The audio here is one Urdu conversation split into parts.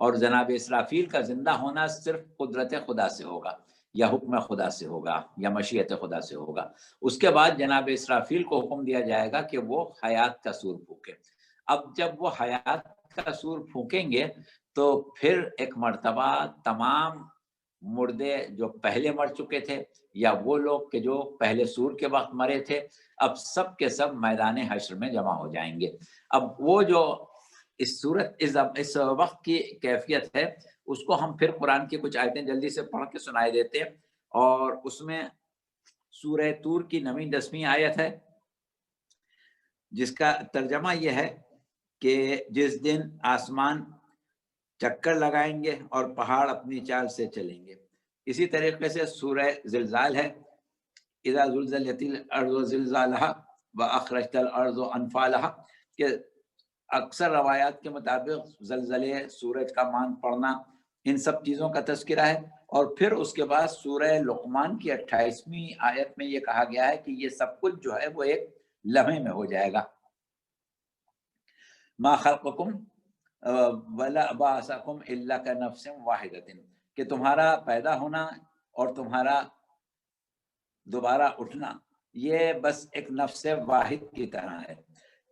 اور جناب اسرافیل کا زندہ ہونا صرف قدرت خدا سے ہوگا یا حکم خدا سے ہوگا یا مشیت خدا سے ہوگا۔ اس کے بعد جناب اسرافیل کو حکم دیا جائے گا کہ وہ حیات کا سور پھونکے۔ اب جب وہ حیات کا سور پھونکیں گے تو پھر ایک مرتبہ تمام مردے جو پہلے مر چکے تھے یا وہ لوگ کہ جو پہلے سور کے وقت مرے تھے، اب سب کے سب میدان حشر میں جمع ہو جائیں گے۔ اب وہ جو اس وقت کی کیفیت ہے اس کو ہم پھر قرآن کی کچھ آیتیں جلدی سے پڑھ کے سنائے دیتے ہیں، اور اس میں سورہ طور کی 9-10ویں آیت ہے جس کا ترجمہ یہ ہے کہ جس دن آسمان چکر لگائیں گے اور پہاڑ اپنی چال سے چلیں گے۔ اسی طریقے سے سورہ زلزال ہے، اذا زلزلت الارض زلزالها واخرجت الارض انفالها، کہ اکثر روایات کے مطابق زلزلے، سورج کا مان پڑنا، ان سب چیزوں کا تذکرہ ہے۔ اور پھر اس کے بعد سورہ لقمان کی 28ویں آیت میں یہ کہا گیا ہے کہ یہ سب کچھ جو ہے وہ ایک لمحے میں ہو جائے گا۔ ما خلقکم ولا بعثکم الا کنفس واحدۃ، کہ تمہارا پیدا ہونا اور تمہارا دوبارہ اٹھنا یہ بس ایک نفس واحد کی طرح ہے۔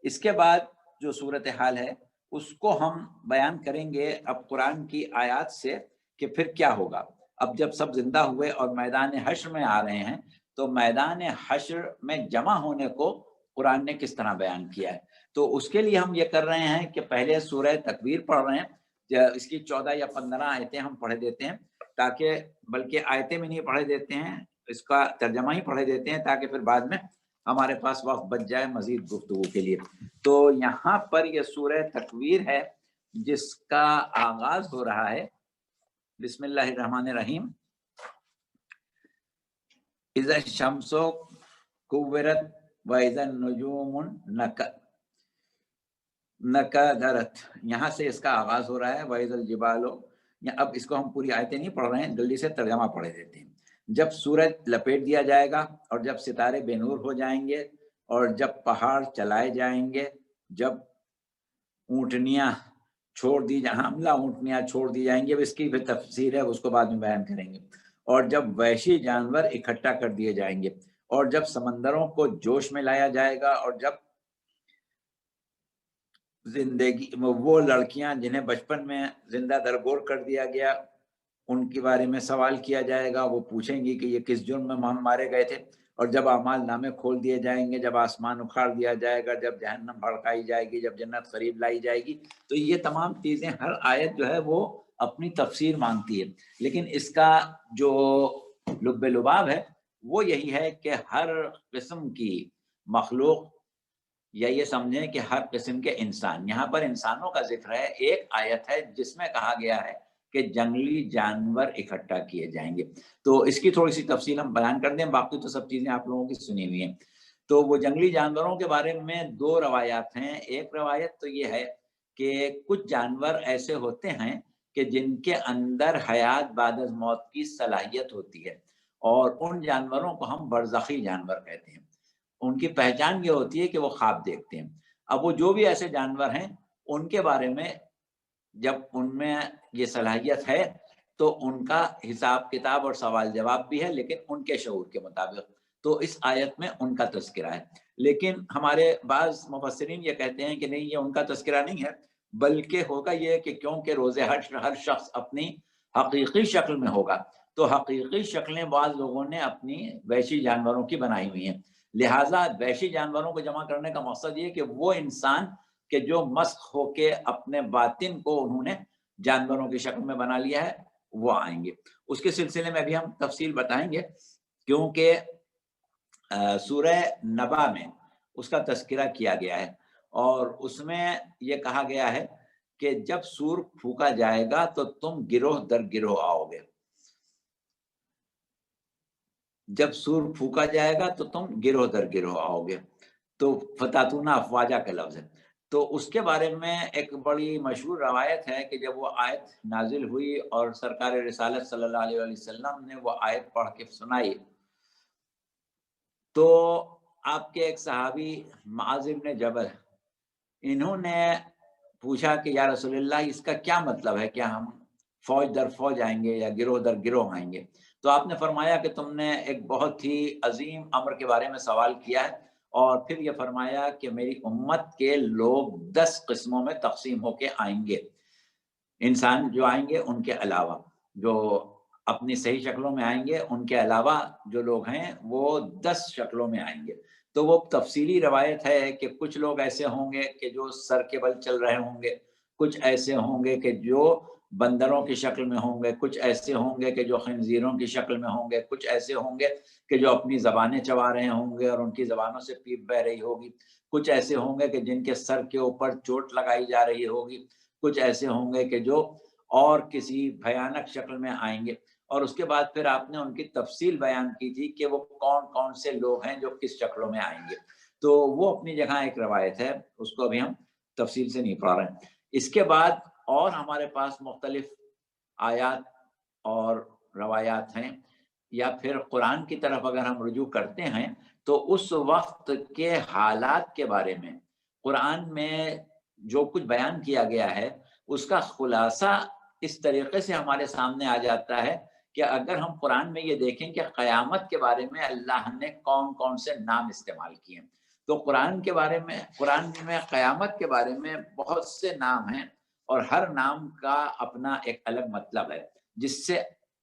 اس کے بعد جو صورتحال ہے اس کو ہم بیان کریں گے اب قرآن کی آیات سے کہ پھر کیا ہوگا۔ اب جب سب زندہ ہوئے اور میدان حشر میں آ رہے ہیں تو میدان حشر میں جمع ہونے کو قرآن نے کس طرح بیان کیا ہے۔ تو اس کے لیے ہم یہ کر رہے ہیں کہ پہلے سورہ تکویر پڑھ رہے ہیں، اس کی 14 یا 15 آیتیں ہم پڑھ دیتے ہیں، تاکہ بلکہ آیتیں بھی نہیں پڑھ دیتے ہیں، اس کا ترجمہ ہی پڑھ دیتے ہیں تاکہ پھر بعد میں ہمارے پاس وقت بچ جائے مزید گفتگو کے لیے۔ تو یہاں پر یہ سورہ تکویر ہے جس کا آغاز ہو رہا ہے بسم اللہ الرحمن الرحیم، اذا الشمس کورت واذا النجوم نکدرت، یہاں سے اس کا آغاز ہو رہا ہے واذا الجبال۔ اب اس کو ہم پوری آیتیں نہیں پڑھ رہے ہیں، جلدی سے ترجمہ پڑھ دیتے ہیں۔ جب سورج لپیٹ دیا جائے گا اور جب ستارے بے نور ہو جائیں گے اور جب پہاڑ چلائے جائیں گے، جب اونٹنیاں چھوڑ دی حملہ اونٹنیاں چھوڑ دی جائیں گے، اب اس کی پھر تفسیر ہے اس کو بعد میں بیان کریں گے، اور جب وحشی جانور اکٹھا کر دیے جائیں گے، اور جب سمندروں کو جوش میں لایا جائے گا، اور جب زندگی وہ لڑکیاں جنہیں بچپن میں زندہ درگور کر دیا گیا ان کے بارے میں سوال کیا جائے گا، وہ پوچھیں گی کہ یہ کس جرم میں ہم مارے گئے تھے، اور جب اعمال نامے کھول دیے جائیں گے، جب آسمان اکھاڑ دیا جائے گا، جب جہنم بھڑکائی جائے گی، جب جنت قریب لائی جائے گی، تو یہ تمام چیزیں ہر آیت جو ہے وہ اپنی تفسیر مانگتی ہے، لیکن اس کا جو لب لباب ہے وہ یہی ہے کہ ہر قسم کی مخلوق، یا یہ سمجھیں کہ ہر قسم کے انسان، یہاں پر انسانوں کا ذکر ہے، ایک آیت ہے جس میں کہا گیا ہے کہ جنگلی جانور اکٹھا کیے جائیں گے۔ تو اس کی تھوڑی سی تفصیل ہم بیان کر دیں، باقی تو سب چیزیں آپ لوگوں کی سنی ہوئی ہیں۔ تو وہ جنگلی جانوروں کے بارے میں 2 روایات ہیں۔ ایک روایت تو یہ ہے کہ کچھ جانور ایسے ہوتے ہیں کہ جن کے اندر حیات بعد از موت کی صلاحیت ہوتی ہے، اور ان جانوروں کو ہم برزخی جانور کہتے ہیں۔ ان کی پہچان یہ ہوتی ہے کہ وہ خواب دیکھتے ہیں۔ اب وہ جو بھی ایسے جانور ہیں ان کے بارے میں جب ان میں یہ صلاحیت ہے تو ان کا حساب کتاب اور سوال جواب بھی ہے، لیکن ان کے شعور کے مطابق، تو اس آیت میں ان کا تذکرہ ہے۔ لیکن ہمارے بعض مفسرین یہ کہتے ہیں کہ نہیں، یہ ان کا تذکرہ نہیں ہے، بلکہ ہوگا یہ کہ کیونکہ روز حشر ہر شخص اپنی حقیقی شکل میں ہوگا، تو حقیقی شکلیں بعض لوگوں نے اپنی وحشی جانوروں کی بنائی ہوئی ہیں، لہٰذا وحشی جانوروں کو جمع کرنے کا مقصد یہ کہ وہ انسان کہ جو مسخ ہو کے اپنے باطن کو انہوں نے جانوروں کی شکل میں بنا لیا ہے وہ آئیں گے۔ اس کے سلسلے میں بھی ہم تفصیل بتائیں گے، کیونکہ سورہ نبا میں اس کا تذکرہ کیا گیا ہے، اور اس میں یہ کہا گیا ہے کہ جب سور پھونکا جائے گا تو تم گروہ در گروہ آؤ گے، جب سور پھونکا جائے گا تو تم گروہ در گروہ آؤ گے، تو فتاتون افواجہ کا لفظ ہے۔ تو اس کے بارے میں ایک بڑی مشہور روایت ہے کہ جب وہ آیت نازل ہوئی اور سرکار رسالت صلی اللہ علیہ وسلم نے وہ آیت پڑھ کے سنائی، تو آپ کے ایک صحابی معاذ بن جبل، انہوں نے پوچھا کہ یا رسول اللہ اس کا کیا مطلب ہے، کیا ہم فوج در فوج آئیں گے یا گروہ در گروہ آئیں گے؟ تو آپ نے فرمایا کہ تم نے ایک بہت ہی عظیم امر کے بارے میں سوال کیا ہے، اور پھر یہ فرمایا کہ میری امت کے لوگ 10 قسموں میں تقسیم ہو کے آئیں گے، انسان جو آئیں گے ان کے علاوہ، جو اپنی صحیح شکلوں میں آئیں گے ان کے علاوہ جو لوگ ہیں وہ 10 شکلوں میں آئیں گے۔ تو وہ تفصیلی روایت ہے کہ کچھ لوگ ایسے ہوں گے کہ جو سر کے بل چل رہے ہوں گے، کچھ ایسے ہوں گے کہ جو بندروں کی شکل میں ہوں گے، کچھ ایسے ہوں گے کہ جو خنزیروں کی شکل میں ہوں گے، کچھ ایسے ہوں گے کہ جو اپنی زبانیں چبا رہے ہوں گے اور ان کی زبانوں سے پیپ بہ رہی ہوگی، کچھ ایسے ہوں گے کہ جن کے سر کے اوپر چوٹ لگائی جا رہی ہوگی، کچھ ایسے ہوں گے کہ جو اور کسی بھیانک شکل میں آئیں گے۔ اور اس کے بعد پھر آپ نے ان کی تفصیل بیان کی تھی کہ وہ کون کون سے لوگ ہیں جو کس شکلوں میں آئیں گے۔ تو وہ اپنی جگہ ایک روایت ہے، اس کو ابھی ہم تفصیل سے نہیں پڑھ رہے ہیں۔ اس کے بعد اور ہمارے پاس مختلف آیات اور روایات ہیں، یا پھر قرآن کی طرف اگر ہم رجوع کرتے ہیں تو اس وقت کے حالات کے بارے میں قرآن میں جو کچھ بیان کیا گیا ہے اس کا خلاصہ اس طریقے سے ہمارے سامنے آ جاتا ہے کہ اگر ہم قرآن میں یہ دیکھیں کہ قیامت کے بارے میں اللہ نے کون کون سے نام استعمال کیے ہیں، تو قرآن میں قیامت کے بارے میں بہت سے نام ہیں، اور ہر نام کا اپنا ایک الگ مطلب ہے، جس سے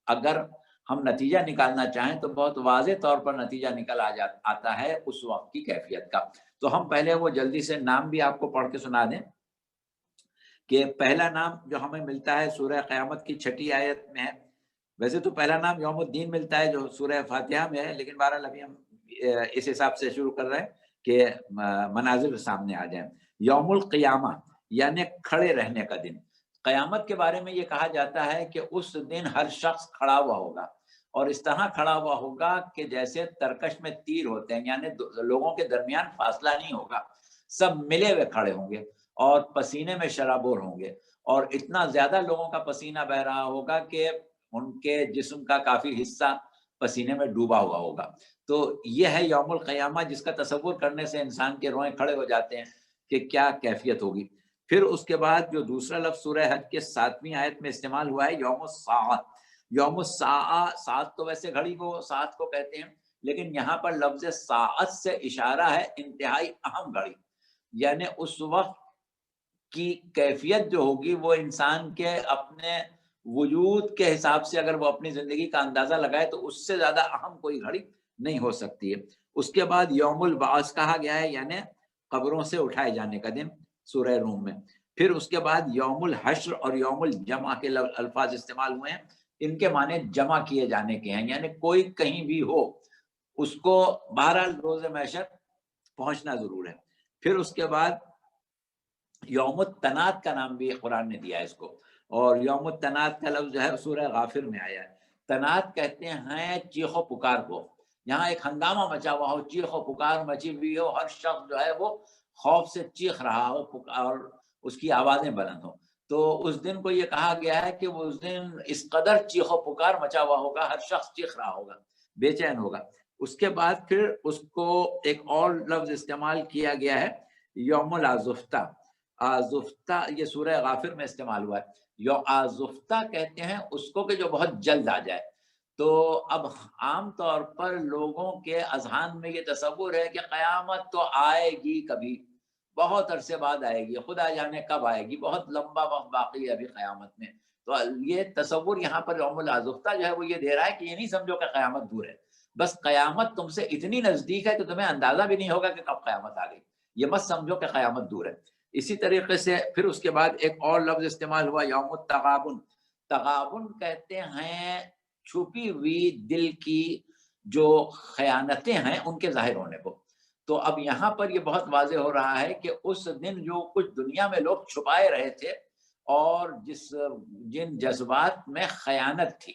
اگر ہم نتیجہ نکالنا چاہیں تو بہت واضح طور پر نتیجہ نکل آتا ہے اس وقت کی کیفیت کا۔ تو ہم پہلے وہ جلدی سے نام بھی آپ کو پڑھ کے سنا دیں کہ پہلا نام جو ہمیں ملتا ہے سورہ قیامت کی 6 آیت میں ہے۔ ویسے تو پہلا نام یوم الدین ملتا ہے جو سورہ فاتحہ میں ہے، لیکن بہرحال ابھی ہم اس حساب سے شروع کر رہے ہیں کہ مناظر سامنے آ جائیں۔ یوم القیامہ یعنی کھڑے رہنے کا دن۔ قیامت کے بارے میں یہ کہا جاتا ہے کہ اس دن ہر شخص کھڑا ہوا ہوگا، اور اس طرح کھڑا ہوا ہوگا کہ جیسے ترکش میں تیر ہوتے ہیں، یعنی لوگوں کے درمیان فاصلہ نہیں ہوگا، سب ملے ہوئے کھڑے ہوں گے اور پسینے میں شرابور ہوں گے، اور اتنا زیادہ لوگوں کا پسینہ بہ رہا ہوگا کہ ان کے جسم کا کافی حصہ پسینے میں ڈوبا ہوا ہوگا۔ تو یہ ہے یوم القیامہ، جس کا تصور کرنے سے انسان کے روئیں کھڑے ہو جاتے ہیں کہ کیا کیفیت ہوگی۔ پھر اس کے بعد جو دوسرا لفظ سورہ حج کے 7ویں آیت میں استعمال ہوا ہے یوم الساعہ۔ یوم الساعہ، ساعت تو ویسے گھڑی کو ساعت کو کہتے ہیں، لیکن یہاں پر لفظ ساعت سے اشارہ ہے انتہائی اہم گھڑی، یعنی اس وقت کی کیفیت جو ہوگی وہ انسان کے اپنے وجود کے حساب سے اگر وہ اپنی زندگی کا اندازہ لگائے تو اس سے زیادہ اہم کوئی گھڑی نہیں ہو سکتی ہے۔ اس کے بعد یوم البعث کہا گیا ہے، یعنی قبروں سے اٹھائے جانے کا دن، سورہ روم میں۔ پھر اس کے بعد یوم الحشر اور یوم الجمع کے الفاظ استعمال ہوئے ہیں، ان کے معنی جمع کیے جانے کے ہیں، یعنی کوئی کہیں بھی ہو اس کو بہرحال روز محشر پہنچنا ضرور ہے۔ پھر اس کے بعد یوم التناد کا نام بھی قرآن نے دیا ہے اس کو، اور یوم التناد کا لفظ جو ہے سورہ غافر میں آیا ہے۔ تناد کہتے ہیں چیخ و پکار کو، یہاں ایک ہنگامہ مچا ہوا ہو، چیخ و پکار مچی ہوئی ہو، ہر شخص جو ہے وہ خوف سے چیخ رہا ہو اور اس کی آوازیں بلند ہوں، تو اس دن کو یہ کہا گیا ہے کہ وہ اس دن اس قدر چیخ و پکار مچا ہوا ہوگا، ہر شخص چیخ رہا ہوگا، بے چین ہوگا۔ اس کے بعد پھر اس کو ایک اور لفظ استعمال کیا گیا ہے یوم العزفتہ۔ آزفتہ یہ سورہ غافر میں استعمال ہوا ہے۔ آزفتہ کہتے ہیں اس کو کہ جو بہت جلد آ جائے۔ تو اب عام طور پر لوگوں کے اذہان میں یہ تصور ہے کہ قیامت تو آئے گی کبھی، بہت عرصے بعد آئے گی، خدا جانے کب آئے گی، بہت لمبا وقت باقی ہے ابھی قیامت میں۔ تو یہ تصور یہاں پر یوم العزفتہ جو ہے وہ یہ دے رہا ہے کہ یہ نہیں سمجھو کہ قیامت دور ہے، بس قیامت تم سے اتنی نزدیک ہے کہ تمہیں اندازہ بھی نہیں ہوگا کہ کب قیامت آ گئی، یہ مت سمجھو کہ قیامت دور ہے۔ اسی طریقے سے پھر اس کے بعد ایک اور لفظ استعمال ہوا یوم التغابن۔ تغابن کہتے ہیں چھپی ہوئی دل کی جو خیانتیں ہیں ان کے ظاہر ہونے کو۔ تو اب یہاں پر یہ بہت واضح ہو رہا ہے کہ اس دن جو کچھ دنیا میں لوگ چھپائے رہے تھے اور جن جذبات میں خیانت تھی،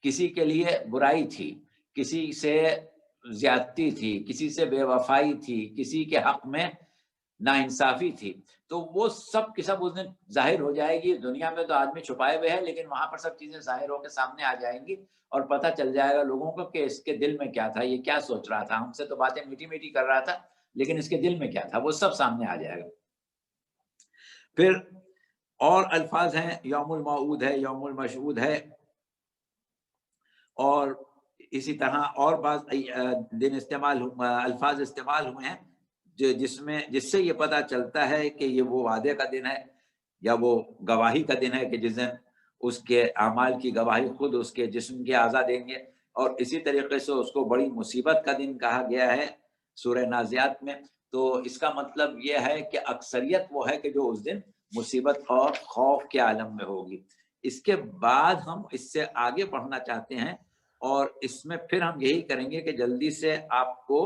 کسی کے لیے برائی تھی، کسی سے زیادتی تھی، کسی سے بے وفائی تھی، کسی کے حق میں ناانصافی تھی، تو وہ سب کی سب اس دن ظاہر ہو جائے گی۔ دنیا میں تو آدمی چھپائے ہوئے ہیں، لیکن وہاں پر سب چیزیں ظاہر ہو کے سامنے آ جائیں گی، اور پتہ چل جائے گا لوگوں کو کہ اس کے دل میں کیا تھا، یہ کیا سوچ رہا تھا، ہم سے تو باتیں میٹھی میٹھی کر رہا تھا لیکن اس کے دل میں کیا تھا، وہ سب سامنے آ جائے گا۔ پھر اور الفاظ ہیں، یوم الموعود ہے، یوم المشہود ہے، اور اسی طرح اور بعض دن الفاظ استعمال ہوئے ہیں جس سے یہ پتہ چلتا ہے کہ یہ وہ وعدے کا دن ہے یا وہ گواہی کا دن ہے کہ جس دن اس کے اعمال کی گواہی خود اس کے جسم کے اعضاء دیں گے. اور اسی طریقے سے اس کو بڑی مصیبت کا دن کہا گیا ہے سورہ نازعات میں. تو اس کا مطلب یہ ہے کہ اکثریت وہ ہے کہ جو اس دن مصیبت اور خوف کے عالم میں ہوگی. اس کے بعد ہم اس سے آگے بڑھنا چاہتے ہیں اور اس میں پھر ہم یہی کریں گے کہ جلدی سے آپ کو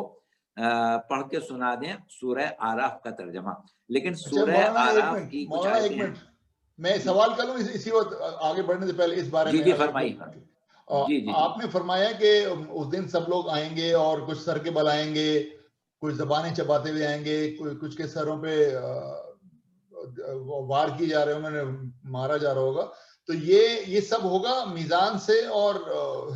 پڑھ کے سنا دیں سورہ آراف کا ترجمہ. لیکن سورہ آراف کی کچھ آیتیں ہیں. میں سوال کر لوں اسی وقت آگے بڑھنے سے پہلے اس بارے میں. جی فرمائیے. جی آپ نے فرمایا کہ اس دن سب لوگ آئیں گے اور کچھ سر کے بل آئیں گے، کچھ زبانیں چباتے ہوئے آئیں گے، کچھ کے سروں پہ وار کی جا رہے ہوں گے، مارا جا رہا ہوگا. تو یہ سب ہوگا میزان سے اور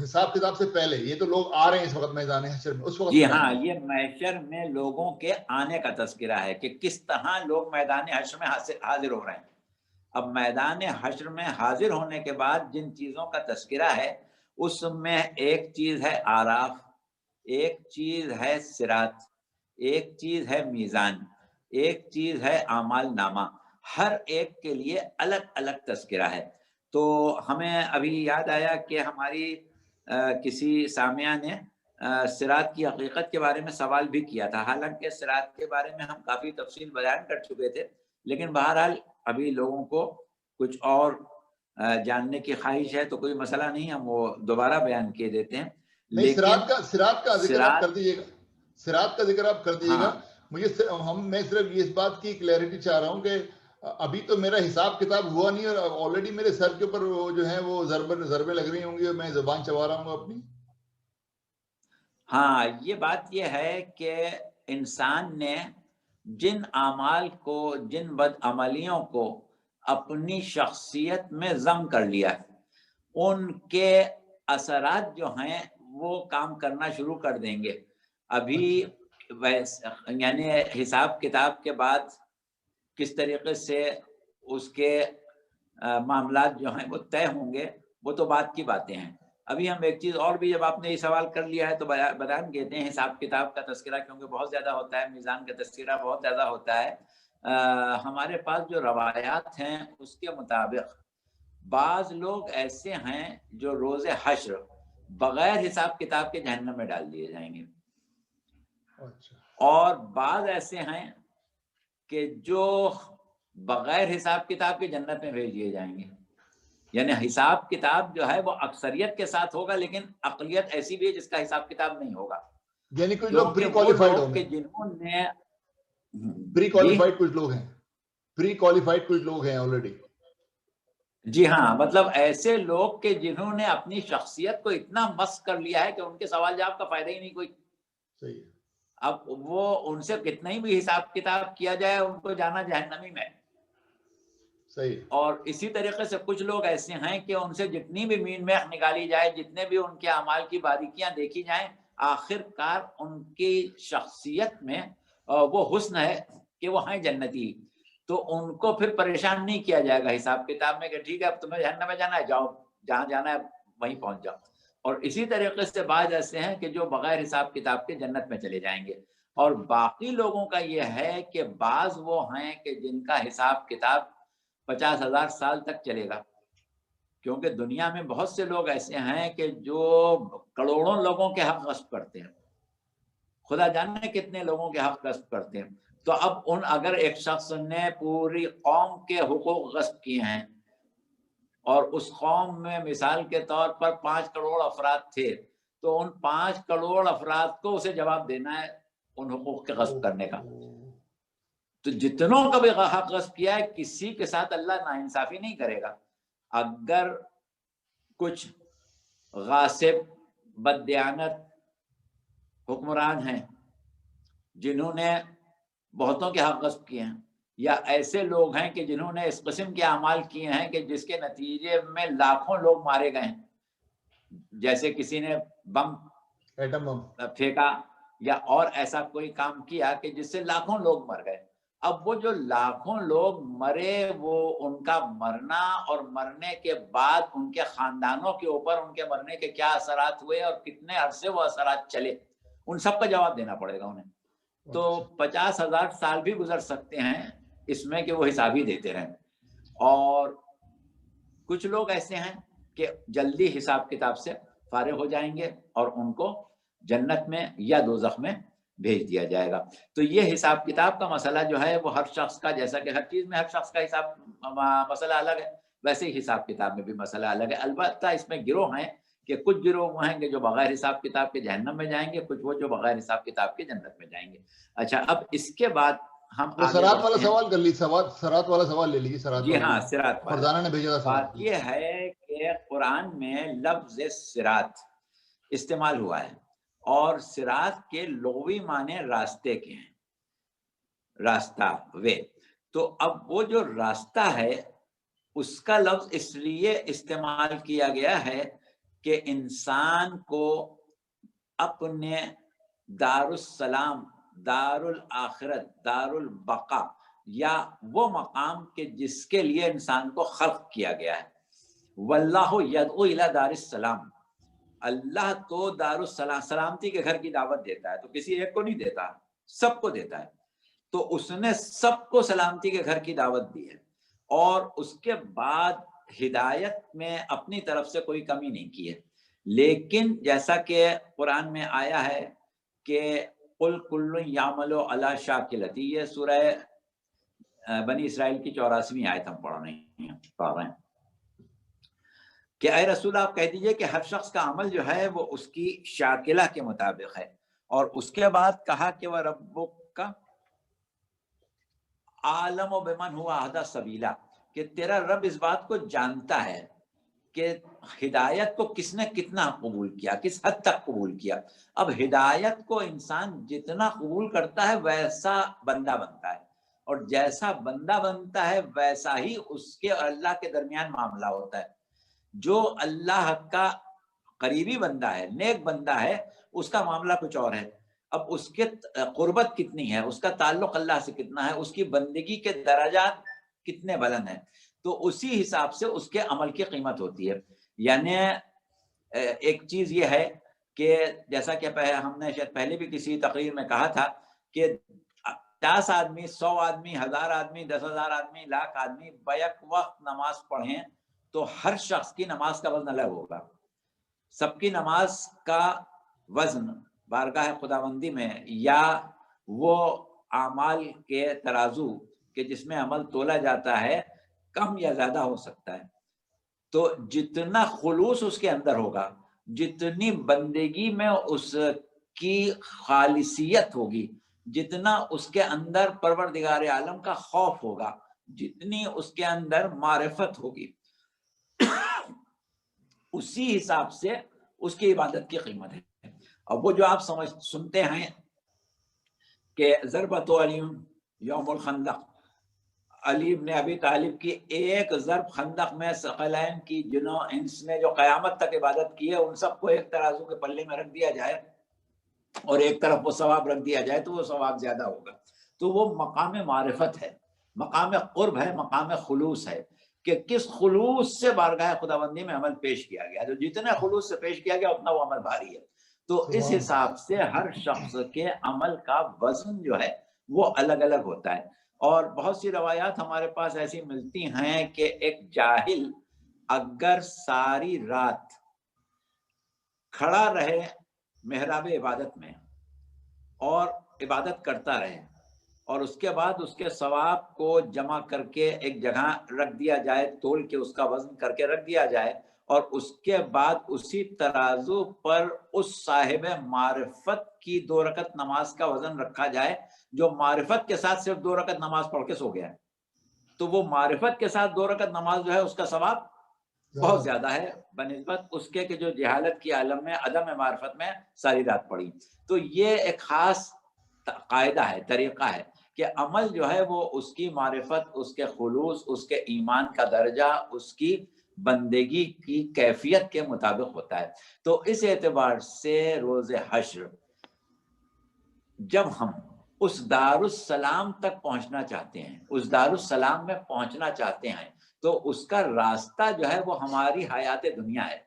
حساب کتاب سے پہلے. یہ تو لوگ آ رہے ہیں اس وقت میدان حشر میں، اس وقت. جی ہاں، یہ محشر میں لوگوں کے آنے کا تذکرہ ہے کہ کس طرح لوگ میدان حشر میں حاضر ہو رہے ہیں. اب میدان حشر میں حاضر ہونے کے بعد جن چیزوں کا تذکرہ ہے اس میں ایک چیز ہے آراف، ایک چیز ہے صراط، ایک چیز ہے میزان، ایک چیز ہے اعمال نامہ. ہر ایک کے لیے الگ الگ تذکرہ ہے. تو ہمیں ابھی یاد آیا کہ ہماری کسی سامعہ نے صراط کی حقیقت کے بارے میں سوال بھی کیا تھا. حالانکہ صراط کے بارے میں ہم کافی تفصیل بیان کر چکے تھے، لیکن بہرحال ابھی لوگوں کو کچھ اور جاننے کی خواہش ہے تو کوئی مسئلہ نہیں، ہم وہ دوبارہ بیان کیے دیتے ہیں. لیکن صراط کا ذکر آپ کر دیجیے گا. صراط کا ذکر آپ کر دیجیے گا. مجھے میں صرف اس بات کی کلیئرٹی چاہ رہا ہوں کہ ابھی تو میرا حساب کتاب ہوا نہیں اور آلریڈی میرے سر کے اوپر جو ہے وہ ضربیں لگ رہی ہوں گی اور میں زبان چبا رہا ہوں گا اپنی. ہاں، یہ بات یہ ہے کہ انسان نے جن اعمال کو، جن بدعملیوں کو اپنی شخصیت میں ضم کر لیا ہے، ان کے اثرات جو ہیں وہ کام کرنا شروع کر دیں گے. ابھی یعنی حساب کتاب کے بعد کس طریقے سے اس کے معاملات جو ہیں وہ طے ہوں گے وہ تو بات کی باتیں ہیں. ابھی ہم ایک چیز اور بھی، جب آپ نے یہ سوال کر لیا ہے تو بیان کہتے ہیں حساب کتاب کا تذکرہ کیونکہ بہت زیادہ ہوتا ہے، میزان کا تذکرہ بہت زیادہ ہوتا ہے. ہمارے پاس جو روایات ہیں اس کے مطابق بعض لوگ ایسے ہیں جو روز حشر بغیر حساب کتاب کے جہنم میں ڈال دیے جائیں گے، اور بعض ایسے ہیں کہ جو بغیر حساب کتاب کے جنت میں بھیج دیے جائیں گے. یعنی حساب کتاب جو ہے وہ اکثریت کے ساتھ ہوگا، لیکن اقلیت ایسی بھی ہے جس کا حساب کتاب نہیں ہوگا. یعنی کچھ لوگ پری کوالیفائڈ ہوں گے، جنہوں نے پری کوالیفائڈ کچھ لوگ ہیں، پری کوالیفائڈ کچھ لوگ ہیں آلریڈی. جی ہاں، مطلب ایسے لوگ کہ جنہوں نے اپنی شخصیت کو اتنا مست کر لیا ہے کہ ان کے سوال جواب کا فائدہ ہی نہیں کوئی. صحیح ہے. اب وہ ان سے کتنا ہی بھی حساب کتاب کیا جائے ان کو جانا جہنمی میں. صحیح. اور اسی طریقے سے کچھ لوگ ایسے ہیں کہ ان سے جتنی بھی مین میخ نکالی جائے، جتنے بھی ان کے اعمال کی باریکیاں دیکھی جائیں، آخر کار ان کی شخصیت میں وہ حسن ہے کہ وہ ہیں جنتی. تو ان کو پھر پریشان نہیں کیا جائے گا حساب کتاب میں کہ ٹھیک ہے اب تمہیں جہنم میں جانا ہے، جاؤ جہاں جانا ہے وہیں پہنچ جاؤ. اور اسی طریقے سے بعض ایسے ہیں کہ جو بغیر حساب کتاب کے جنت میں چلے جائیں گے. اور باقی لوگوں کا یہ ہے کہ بعض وہ ہیں کہ جن کا حساب کتاب 50,000 سال تک چلے گا. کیونکہ دنیا میں بہت سے لوگ ایسے ہیں کہ جو کروڑوں لوگوں کے حق غصب کرتے ہیں، خدا جانے کتنے لوگوں کے حق غصب کرتے ہیں. تو اب اگر ایک شخص نے پوری قوم کے حقوق غصب کیے ہیں اور اس قوم میں مثال کے طور پر 5 کروڑ افراد تھے، تو ان 5 کروڑ افراد کو اسے جواب دینا ہے ان حقوق کے غصب کرنے کا. تو جتنوں کا بھی حق غصب کیا ہے کسی کے ساتھ اللہ ناانصافی نہیں کرے گا. اگر کچھ غاصب بددیانت حکمران ہیں جنہوں نے بہتوں کے حق غصب کیے ہیں، یا ایسے لوگ ہیں کہ جنہوں نے اس قسم کے اعمال کیے ہیں کہ جس کے نتیجے میں لاکھوں لوگ مارے گئے ہیں، جیسے کسی نے بم ایٹم بم پھینکا یا اور ایسا کوئی کام کیا کہ جس سے لاکھوں لوگ مر گئے. اب وہ جو لاکھوں لوگ مرے، وہ ان کا مرنا اور مرنے کے بعد ان کے خاندانوں کے اوپر ان کے مرنے کے کیا اثرات ہوئے اور کتنے عرصے وہ اثرات چلے، ان سب کا جواب دینا پڑے گا انہیں. تو 50,000 سال بھی گزر سکتے ہیں اس میں کہ وہ حساب ہی دیتے رہیں. اور کچھ لوگ ایسے ہیں کہ جلدی حساب کتاب سے فارغ ہو جائیں گے اور ان کو جنت میں یا دوزخ میں بھیج دیا جائے گا. تو یہ حساب کتاب کا مسئلہ جو ہے وہ ہر شخص کا، جیسا کہ ہر چیز میں ہر شخص کا حساب مسئلہ الگ ہے، ویسے ہی حساب کتاب میں بھی مسئلہ الگ ہے. البتہ اس میں گروہ ہیں کہ کچھ گروہ وہ ہیں کہ جو بغیر حساب کتاب کے جہنم میں جائیں گے، کچھ وہ جو بغیر حساب کتاب کے جنت میں جائیں گے. اچھا، اب اس کے بعد ہم وہ آگے سرات والا بڑھتے ہیں. سوال کر لیجیے، سرات والا سوال لے لیجیے. سرات جی والا ہاں، صراط والا. فرزانہ نے بھیجا تھا. بات یہ ہے کہ قرآن میں لفظ صراط استعمال ہوا ہے اور صراط کے لغوی معنی راستے کے ہیں، راستہ وے. تو اب وہ جو راستہ ہے اس کا لفظ اس لیے استعمال کیا گیا ہے کہ انسان کو اپنے دار السلام، دار الآخرت، دار البقا، یا وہ مقام کے جس کے لیے انسان کو خلق کیا گیا ہے. واللہ یدعو الی دار السلام، اللہ تو دار السلام، سلامتی کے گھر کی دعوت دیتا ہے. تو کسی ایک کو نہیں دیتا، سب کو دیتا ہے. تو اس نے سب کو سلامتی کے گھر کی دعوت دی ہے اور اس کے بعد ہدایت میں اپنی طرف سے کوئی کمی نہیں کی ہے. لیکن جیسا کہ قرآن میں آیا ہے کہ قل کل یعمل علی شاکلتی، یہ سورہ بنی اسرائیل کی 84ویں آیت ہم پڑھ رہے ہیں کہ اے رسول آپ کہہ دیجئے کہ ہر شخص کا عمل جو ہے وہ اس کی شاکلہ کے مطابق ہے. اور اس کے بعد کہا کہ وہ ربک کا عالم و بمن ہوا اہدی سبیلا، کہ تیرا رب اس بات کو جانتا ہے کہ ہدایت کو کس نے کتنا قبول کیا، کس حد تک قبول کیا. اب ہدایت کو انسان جتنا قبول کرتا ہے ویسا بندہ بنتا ہے، اور جیسا بندہ بنتا ہے ویسا ہی اس کے اور اللہ کے درمیان معاملہ ہوتا ہے. جو اللہ کا قریبی بندہ ہے، نیک بندہ ہے، اس کا معاملہ کچھ اور ہے. اب اس کے قربت کتنی ہے، اس کا تعلق اللہ سے کتنا ہے، اس کی بندگی کے درجات کتنے بلند ہیں، تو اسی حساب سے اس کے عمل کی قیمت ہوتی ہے. یعنی ایک چیز یہ ہے کہ جیسا کہ ہم نے شاید پہلے بھی کسی تقریر میں کہا تھا کہ 50 آدمی، 100 آدمی، 1000 آدمی، 10,000 آدمی، لاکھ آدمی بیک وقت نماز پڑھیں تو ہر شخص کی نماز کا وزن الگ ہوگا. سب کی نماز کا وزن بارگاہ خداوندی میں یا وہ اعمال کے ترازو کہ جس میں عمل تولا جاتا ہے کم یا زیادہ ہو سکتا ہے. تو جتنا خلوص اس کے اندر ہوگا، جتنی بندگی میں اس کی خالصیت ہوگی، جتنا اس کے اندر پروردگار عالم کا خوف ہوگا، جتنی اس کے اندر معرفت ہوگی، اسی حساب سے اس کی عبادت کی قیمت ہے. اب وہ جو آپ سنتے ہیں کہ ضربت علی یوم الخندق، علی ابن ابی طالب کی ایک ضرب خندق میں ثقلین کی جنوں انس نے جو قیامت تک عبادت کی ہے ان سب کو ایک ترازو کے پلے میں رکھ دیا جائے اور ایک طرف وہ ثواب رکھ دیا جائے تو وہ ثواب زیادہ ہوگا. تو وہ مقام معرفت ہے، مقام قرب ہے، مقام خلوص ہے کہ کس خلوص سے بارگاہ خداوندی میں عمل پیش کیا گیا. تو جتنے خلوص سے پیش کیا گیا اتنا وہ عمل بھاری ہے. تو اس حساب سے ہر شخص کے عمل کا وزن جو ہے وہ الگ الگ ہوتا ہے. اور بہت سی روایات ہمارے پاس ایسی ملتی ہیں کہ ایک جاہل اگر ساری رات کھڑا رہے محراب عبادت میں اور عبادت کرتا رہے اور اس کے بعد اس کے ثواب کو جمع کر کے ایک جگہ رکھ دیا جائے، تول کے اس کا وزن کر کے رکھ دیا جائے، اور اس کے بعد اسی ترازو پر اس صاحب معرفت کی 2 رکعت نماز کا وزن رکھا جائے جو معرفت کے ساتھ صرف 2 رکعت نماز پڑھ کے سو گیا ہے، تو وہ معرفت کے ساتھ 2 رکعت نماز جو ہے اس کا ثواب بہت زیادہ ہے بنسبت اس کے کہ جو جہالت کی عالم میں عدم معرفت میں ساری رات پڑھی. تو یہ ایک خاص قاعدہ ہے، طریقہ ہے کہ عمل جو ہے وہ اس کی معرفت، اس کے خلوص، اس کے ایمان کا درجہ، اس کی بندگی کی کیفیت کے مطابق ہوتا ہے. تو اس اعتبار سے روز حشر جب ہم اس دارالسلام تک پہنچنا چاہتے ہیں، اس دارالسلام میں پہنچنا چاہتے ہیں، تو اس کا راستہ جو ہے وہ ہماری حیات دنیا ہے۔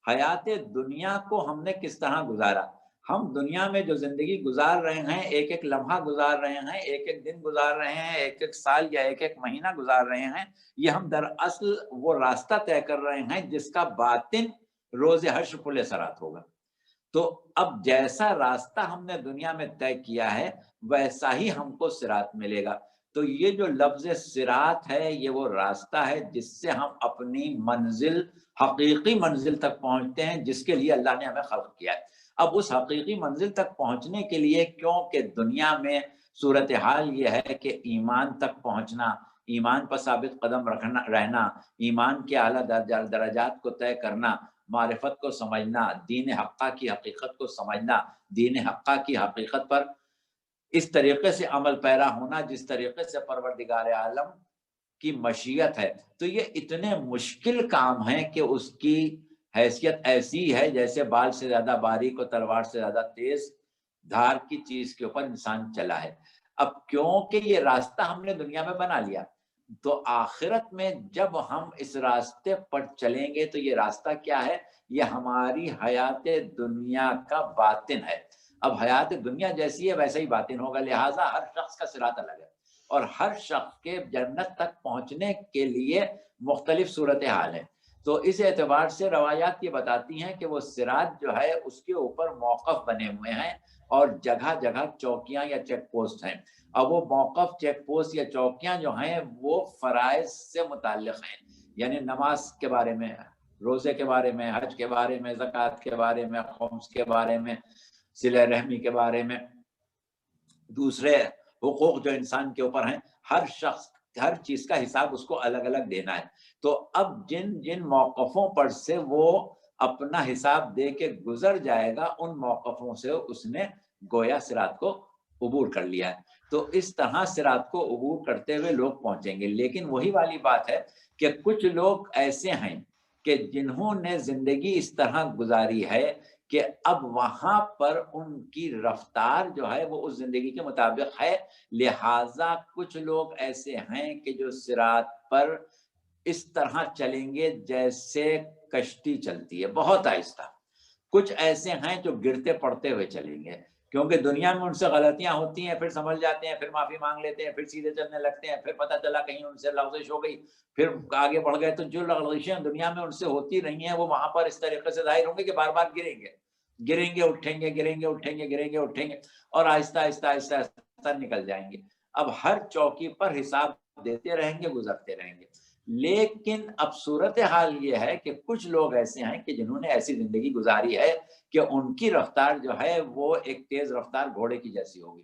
حیات دنیا کو ہم نے کس طرح گزارا؟ ہم دنیا میں جو زندگی گزار رہے ہیں، ایک ایک لمحہ گزار رہے ہیں، ایک ایک دن گزار رہے ہیں، ایک ایک سال یا ایک ایک مہینہ گزار رہے ہیں، یہ ہم دراصل وہ راستہ طے کر رہے ہیں جس کا باطن روز حشر پل صراط ہوگا۔ تو اب جیسا راستہ ہم نے دنیا میں طے کیا ہے ویسا ہی ہم کو صراط ملے گا۔ تو یہ جو لفظ صراط ہے یہ وہ راستہ ہے جس سے ہم اپنی منزل، حقیقی منزل تک پہنچتے ہیں جس کے لیے اللہ نے ہمیں خلق کیا ہے۔ اب اس حقیقی منزل تک پہنچنے کے لیے، کیونکہ دنیا میں صورتحال یہ ہے کہ ایمان تک پہنچنا، ایمان پر ثابت قدم رہنا، ایمان کے اعلیٰ درجات کو طے کرنا، معرفت کو سمجھنا، دین حقہ کی حقیقت کو سمجھنا، دین حقہ کی حقیقت پر اس طریقے سے عمل پیرا ہونا جس طریقے سے پروردگار عالم کی مشیت ہے، تو یہ اتنے مشکل کام ہیں کہ اس کی حیثیت ایسی ہے جیسے بال سے زیادہ باریک اور تلوار سے زیادہ تیز دھار کی چیز کے اوپر انسان چلا ہے۔ اب کیونکہ یہ راستہ ہم نے دنیا میں بنا لیا، تو آخرت میں جب ہم اس راستے پر چلیں گے تو یہ راستہ کیا ہے؟ یہ ہماری حیات دنیا کا باطن ہے۔ اب حیات دنیا جیسی ہے ویسا ہی باطن ہوگا، لہٰذا ہر شخص کا صراط الگ ہے، اور ہر شخص کے جنت تک پہنچنے کے لیے مختلف صورتحال ہے۔ تو اس اعتبار سے روایات یہ بتاتی ہیں کہ وہ صراط جو ہے اس کے اوپر موقف بنے ہوئے ہیں اور جگہ جگہ چوکیاں یا چیک پوسٹ ہیں۔ اب وہ موقف، چیک پوسٹ یا چوکیاں جو ہیں وہ فرائض سے متعلق ہیں، یعنی نماز کے بارے میں، روزے کے بارے میں، حج کے بارے میں، زکوٰۃ کے بارے میں، خمس کے بارے میں، صلہ رحمی کے بارے میں، دوسرے حقوق جو انسان کے اوپر ہیں، ہر شخص ہر چیز کا حساب اس کو الگ الگ دینا ہے۔ تو اب جن جن موقفوں پر سے وہ اپنا حساب دے کے گزر جائے گا، ان موقفوں سے اس نے گویا صراط کو عبور کر لیا ہے۔ تو اس طرح صراط کو عبور کرتے ہوئے لوگ پہنچیں گے، لیکن وہی والی بات ہے کہ کچھ لوگ ایسے ہیں کہ جنہوں نے زندگی اس طرح گزاری ہے کہ اب وہاں پر ان کی رفتار جو ہے وہ اس زندگی کے مطابق ہے، لہٰذا کچھ لوگ ایسے ہیں کہ جو صراط پر اس طرح چلیں گے جیسے کشتی چلتی ہے، بہت آہستہ۔ کچھ ایسے ہیں جو گرتے پڑتے ہوئے چلیں گے، کیونکہ دنیا میں ان سے غلطیاں ہوتی ہیں، پھر سمجھ جاتے ہیں، پھر معافی مانگ لیتے ہیں، پھر سیدھے چلنے لگتے ہیں، پھر پتہ چلا کہیں ان سے لغزش ہو گئی، پھر آگے بڑھ گئے، تو جو لغزشیں دنیا میں ان سے ہوتی رہی ہیں وہ وہاں پر اس طریقے سے ظاہر ہوں گے کہ بار بار گریں گے، گریں گے اٹھیں گے، گریں گے اٹھیں گے، گریں گے اٹھیں گے، اور آہستہ آہستہ آہستہ آہستہ نکل جائیں گے۔ اب ہر چوکی پر حساب دیتے رہیں گے، گزرتے رہیں گے۔ لیکن اب صورتحال یہ ہے کہ کچھ لوگ ایسے ہیں کہ جنہوں نے ایسی زندگی گزاری ہے کہ ان کی رفتار جو ہے وہ ایک تیز رفتار گھوڑے کی جیسی ہوگی،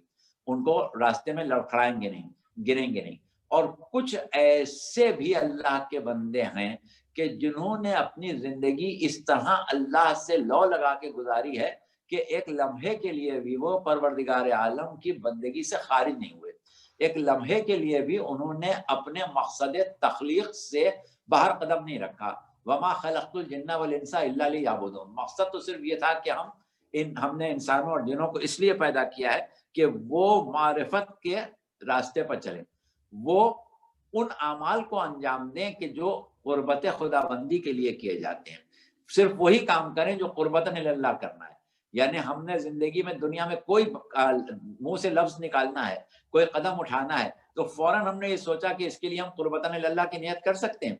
ان کو راستے میں لڑکھڑائیں گے نہیں، گریں گے نہیں۔ اور کچھ ایسے بھی اللہ کے بندے ہیں کہ جنہوں نے اپنی زندگی اس طرح اللہ سے لو لگا کے گزاری ہے کہ ایک لمحے کے لیے بھی وہ پروردگار عالم کی بندگی سے خارج نہیں ہوئے، ایک لمحے کے لیے بھی انہوں نے اپنے مقصد تخلیق سے باہر قدم نہیں رکھا۔ وما خلقت الجن والانس الا لیعبدون، مقصد تو صرف یہ تھا کہ ہم نے انسانوں اور جنوں کو اس لیے پیدا کیا ہے کہ وہ معرفت کے راستے پر چلیں، وہ ان اعمال کو انجام دیں کہ جو قربت خدا بندی کے لیے کیے جاتے ہیں، صرف وہی کام کریں جو قربتاً اللہ کرنا ہے۔ یعنی ہم نے زندگی میں دنیا میں کوئی منہ سے لفظ نکالنا ہے، کوئی قدم اٹھانا ہے، تو فوراً ہم نے یہ سوچا کہ اس کے لیے ہم قربتاً اللہ کی نیت کر سکتے ہیں۔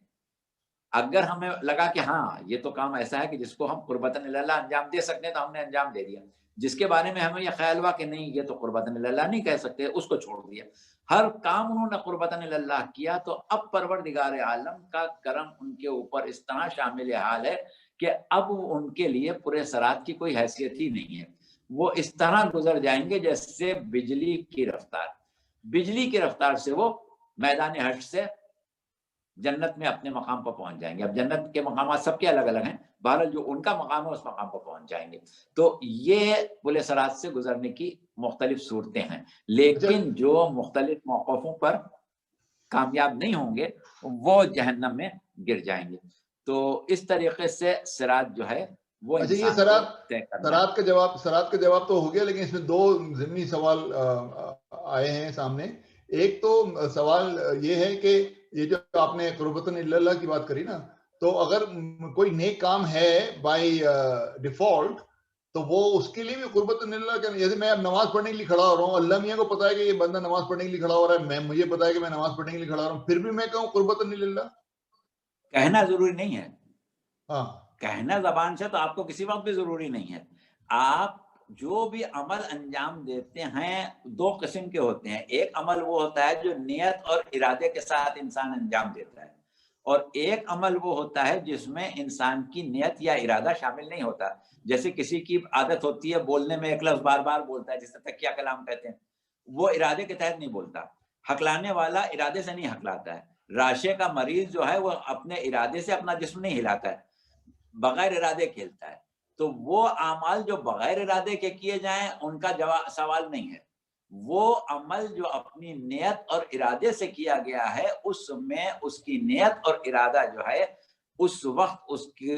اگر ہمیں لگا کہ ہاں یہ تو کام ایسا ہے کہ جس کو ہم قربتاً اللہ انجام دے سکتے ہیں تو ہم نے انجام دے دیا، جس کے بارے میں ہمیں یہ خیال ہوا کہ نہیں یہ تو قربتاً اللہ نہیں کہہ سکتے، اس کو چھوڑ دیا۔ ہر کام انہوں نے قربتاً اللہ کیا، تو اب پروردگار عالم کا کرم ان کے اوپر اس طرح شامل حال ہے کہ اب ان کے لیے پورے صراط کی کوئی حیثیت ہی نہیں ہے، وہ اس طرح گزر جائیں گے جیسے بجلی کی رفتار، بجلی کی رفتار سے وہ میدان حشر سے جنت میں اپنے مقام پر پہنچ جائیں گے۔ اب جنت کے مقامات سب کے الگ الگ ہیں، بہرحال جو ان کا مقام ہے اس مقام پر پہنچ جائیں گے۔ تو یہ پل صراط سے گزرنے کی مختلف صورتیں ہیں، لیکن جو مختلف موقفوں پر کامیاب نہیں ہوں گے وہ جہنم میں گر جائیں گے۔ تو اس طریقے سے صراط جو ہے وہ اچھا یہ انسان کو طے کرنا ہے۔ سرات کا جواب تو ہو گیا، لیکن اس میں دو ضمنی سوال آئے ہیں سامنے۔ ایک تو سوال یہ ہے کہ یہ جو آپ نے قربتن اللہ کی بات کری نا، تو اگر کوئی نیک کام ہے بائی ڈیفالٹ تو وہ اس کے لیے بھی قربتن اللہ کا، جیسے میں اب نماز پڑھنے کے لیے کھڑا ہو رہا ہوں، اللہ میاں کو پتا ہے کہ یہ بندہ نماز پڑھنے کے لیے کھڑا ہو رہا ہے، مجھے پتا ہے کہ میں نماز پڑھنے کے لیے کھڑا ہو رہا ہوں، پھر بھی میں کہوں قربتن اللہ؟ کہنا ضروری نہیں ہے، ہاں کہنا زبان سے تو آپ کو کسی وقت بھی ضروری نہیں ہے۔ آپ جو بھی عمل انجام دیتے ہیں دو قسم کے ہوتے ہیں، ایک عمل وہ ہوتا ہے جو نیت اور ارادے کے ساتھ انسان انجام دیتا ہے، اور ایک عمل وہ ہوتا ہے جس میں انسان کی نیت یا ارادہ شامل نہیں ہوتا۔ جیسے کسی کی عادت ہوتی ہے بولنے میں ایک لفظ بار بار بولتا ہے، جسے تکیہ کلام کہتے ہیں، وہ ارادے کے تحت نہیں بولتا۔ ہکلانے والا ارادے سے نہیں ہکلاتا ہے، راشے کا مریض جو ہے وہ اپنے ارادے سے اپنا جسم نہیں ہلاتا ہے، بغیر ارادے کھیلتا ہے۔ تو وہ اعمال جو بغیر ارادے کے کیے جائیں ان کا سوال نہیں ہے، وہ عمل جو اپنی نیت اور ارادے سے کیا گیا ہے اس میں اس کی نیت اور ارادہ جو ہے اس وقت اس کی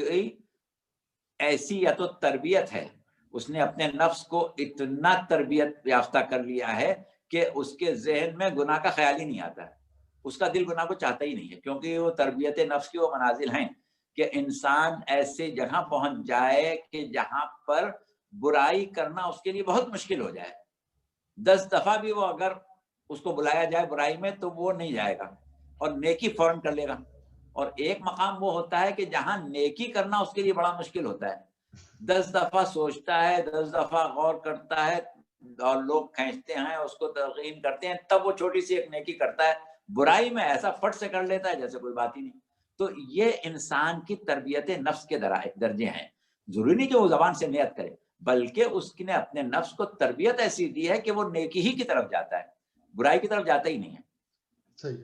ایسی یا تو تربیت ہے، اس نے اپنے نفس کو اتنا تربیت یافتہ کر لیا ہے کہ اس کے ذہن میں گناہ کا خیال ہی نہیں آتا ہے، اس کا دل گناہ کو چاہتا ہی نہیں ہے، کیونکہ وہ تربیت نفس کی وہ منازل ہیں کہ انسان ایسے جگہ پہنچ جائے کہ جہاں پر برائی کرنا اس کے لیے بہت مشکل ہو جائے، 10 دفعہ بھی وہ اگر اس کو بلایا جائے برائی میں تو وہ نہیں جائے گا اور نیکی فوراً کر لے گا۔ اور ایک مقام وہ ہوتا ہے کہ جہاں نیکی کرنا اس کے لیے بڑا مشکل ہوتا ہے، 10 دفعہ سوچتا ہے، 10 دفعہ غور کرتا ہے اور لوگ کھینچتے ہیں اس کو تلقین کرتے ہیں، تب وہ چھوٹی سی ایک نیکی کرتا ہے، برائی میں ایسا فٹ سے کر لیتا ہے جیسے کوئی بات ہی نہیں۔ تو یہ انسان کی تربیت نفس کے درجے ہیں، ضروری نہیں کہ وہ زبان سے نیت کرے، بلکہ اس نے اپنے نفس کو تربیت ایسی دی ہے کہ وہ نیکی ہی کی طرف جاتا ہے، برائی کی طرف جاتا ہی نہیں ہے۔ صحیح۔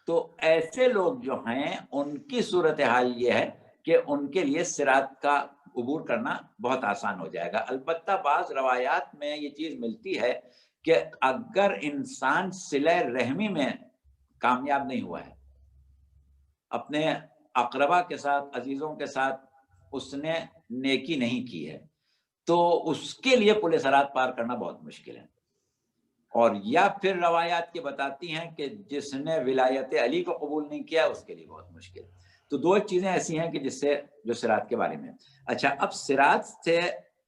تو ایسے لوگ جو ہیں ان کی صورتحال یہ ہے کہ ان کے لیے صراط کا عبور کرنا بہت آسان ہو جائے گا۔ البتہ بعض روایات میں یہ چیز ملتی ہے کہ اگر انسان صلہ رحمی میں کامیاب نہیں ہوا ہے، اپنے اقربا کے ساتھ، عزیزوں کے ساتھ اس نے نیکی نہیں کی ہے، تو اس کے لیے پل صراط پار کرنا بہت مشکل ہے۔ اور یا پھر روایات کی بتاتی ہیں کہ جس نے ولایت علی کو قبول نہیں کیا اس کے لیے بہت مشکل۔ تو دو چیزیں ایسی ہیں کہ جس سے جو صراط کے بارے میں۔ اچھا، اب صراط سے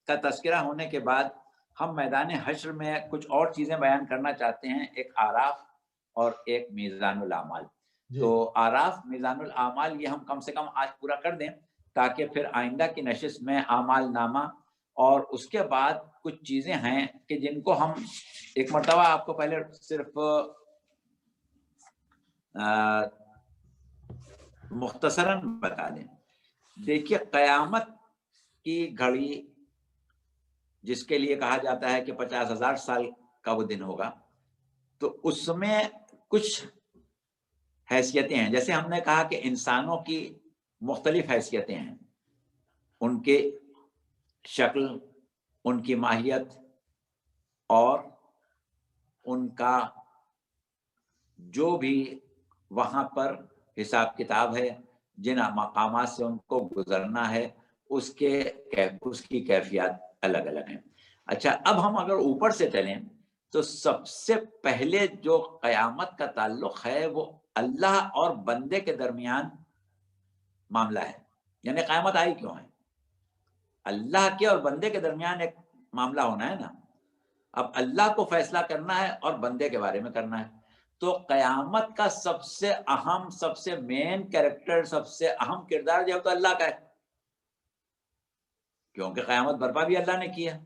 کا تذکرہ ہونے کے بعد ہم میدان حشر میں کچھ اور چیزیں بیان کرنا چاہتے ہیں، ایک آراف اور ایک میزان الاعمال۔ تو آراف، میزان الاعمال، یہ ہم کم سے کم آج پورا کر دیں تاکہ پھر آئندہ کی نشست میں اعمال نامہ اور اس کے بعد کچھ چیزیں ہیں کہ جن کو ہم ایک مرتبہ آپ کو پہلے صرف مختصراً بتا دیں۔ دیکھیے، قیامت کی گھڑی جس کے لیے کہا جاتا ہے کہ 50,000 سال کا وہ دن ہوگا، تو اس میں کچھ حیثیتیں ہیں۔ جیسے ہم نے کہا کہ انسانوں کی مختلف حیثیتیں ہیں، ان کے شکل، ان کی ماہیت اور ان کا جو بھی وہاں پر حساب کتاب ہے، جن مقامات سے ان کو گزرنا ہے، اس کی کیفیات الگ الگ ہیں۔ اچھا، اب ہم اگر اوپر سے چلیں تو سب سے پہلے جو قیامت کا تعلق ہے وہ اللہ اور بندے کے درمیان معاملہ ہے۔ یعنی قیامت آئی کیوں ہے؟ اللہ کے اور بندے کے درمیان ایک معاملہ ہونا ہے نا۔ اب اللہ کو فیصلہ کرنا ہے اور بندے کے بارے میں کرنا ہے، تو قیامت کا سب سے اہم، سب سے مین کریکٹر، سب سے اہم کردار جو ہے تو اللہ کا ہے، کیونکہ قیامت برپا بھی اللہ نے کی ہے،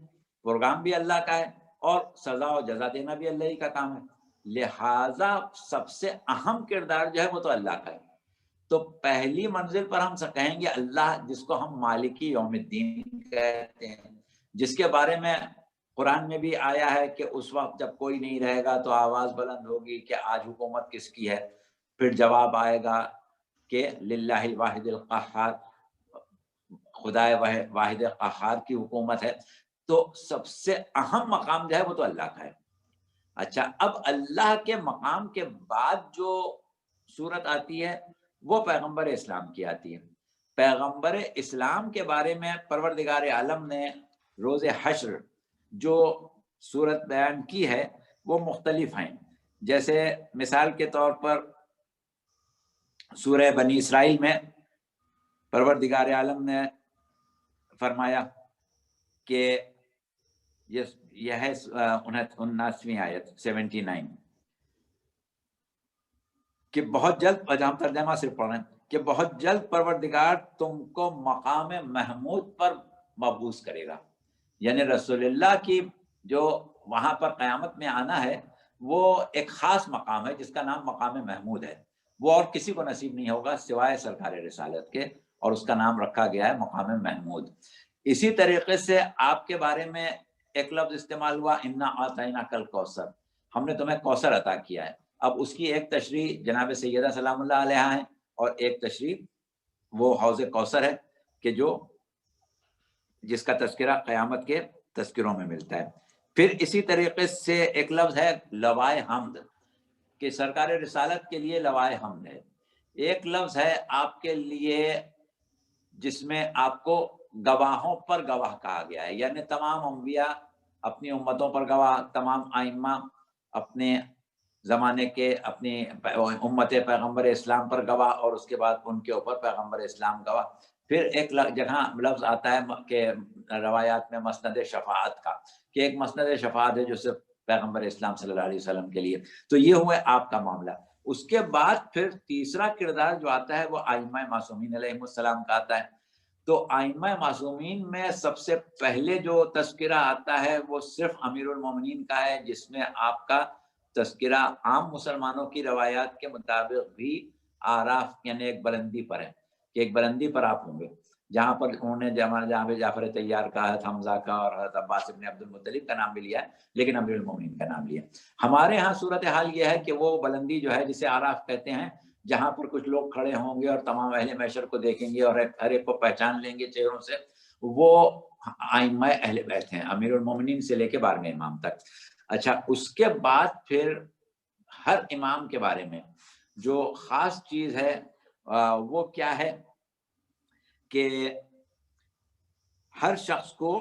پروگرام بھی اللہ کا ہے، اور سزا و جزا دینا بھی اللہ ہی کا کام ہے، لہذا سب سے اہم کردار جو ہے وہ تو اللہ کا ہے۔ تو پہلی منزل پر ہم کہیں گے اللہ، جس کو ہم مالکی یوم الدین کہتے ہیں، جس کے بارے میں قرآن میں بھی آیا ہے کہ اس وقت جب کوئی نہیں رہے گا تو آواز بلند ہوگی کہ آج حکومت کس کی ہے، پھر جواب آئے گا کہ للہ الواحد القہار، خدا واحد قہار کی حکومت ہے۔ تو سب سے اہم مقام جو ہے وہ تو اللہ کا ہے۔ اچھا، اب اللہ کے مقام کے بعد جو صورت آتی ہے وہ پیغمبر اسلام کی آتی ہے۔ پیغمبر اسلام کے بارے میں پروردگار عالم نے روز حشر جو صورت بیان کی ہے وہ مختلف ہیں. جیسے مثال کے طور پر سورہ بنی اسرائیل میں پروردگار عالم نے فرمایا کہ یہ ہے 79ویں آیت 79 کہ بہت جلد، ہم ترجمہ صرف پڑھ رہے ہیں، کہ بہت جلد پروردگار تم کو مقام محمود پر مبعوث کرے گا. یعنی رسول اللہ کی جو وہاں پر قیامت میں آنا ہے وہ ایک خاص مقام ہے جس کا نام مقام محمود ہے. وہ اور کسی کو نصیب نہیں ہوگا سوائے سرکار رسالت کے، اور اس کا نام رکھا گیا ہے مقام محمود. اسی طریقے سے آپ کے بارے میں ایک لفظ استعمال ہوا، انا اعطیناک الکوثر، ہم نے تمہیں کوثر عطا کیا ہے. اب اس کی ایک تشریح جناب سیدہ سلام اللہ علیہ ہے، اور ایک تشریح وہ حوض کوثر ہے کہ جس کا تذکرہ قیامت کے تذکروں میں ملتا ہے. پھر اسی طریقے سے ایک لفظ ہے لوائے حمد، کہ سرکار رسالت کے لیے لوائے حمد ہے. ایک لفظ ہے آپ کے لیے جس میں آپ کو گواہوں پر گواہ کہا گیا ہے، یعنی تمام انبیاء اپنی امتوں پر گواہ، تمام ائمہ اپنے زمانے کے اپنی امت پیغمبر اسلام پر گواہ، اور اس کے بعد ان کے اوپر پیغمبر اسلام گواہ. پھر ایک جگہ لفظ آتا ہے کہ روایات میں مسند شفاعت کا، کہ ایک مسند شفاعت ہے جو صرف پیغمبر اسلام صلی اللہ علیہ وسلم کے لیے. تو یہ ہوئے آپ کا معاملہ. اس کے بعد پھر تیسرا کردار جو آتا ہے وہ ائمہ معصومین علیہ السلام کا آتا ہے. تو ائمہ معصومین میں سب سے پہلے جو تذکرہ آتا ہے وہ صرف امیر المومنین کا ہے، جس میں آپ کا تذکرہ عام مسلمانوں کی روایات کے مطابق بھی آراف یعنی ایک بلندی پر ہے، کہ ایک بلندی پر آپ ہوں گے، جہاں پر انہوں نے جہاں پہ جعفر طیار کا، حضرت حمزہ کا اور حضرت عباس ابن عبد المطلب کا نام بھی لیا ہے، لیکن امیر المومنین کا نام لیا. ہمارے ہاں صورتحال یہ ہے کہ وہ بلندی جو ہے جسے آراف کہتے ہیں، جہاں پر کچھ لوگ کھڑے ہوں گے اور تمام اہل محشر کو دیکھیں گے اور ہر ایک کو پہچان لیں گے چہروں سے، وہ ائمہ اہل بیت ہیں، امیر المومنین سے لے کے 12ویں امام تک. اچھا، اس کے بعد پھر ہر امام کے بارے میں جو خاص چیز ہے وہ کیا ہے کہ ہر شخص کو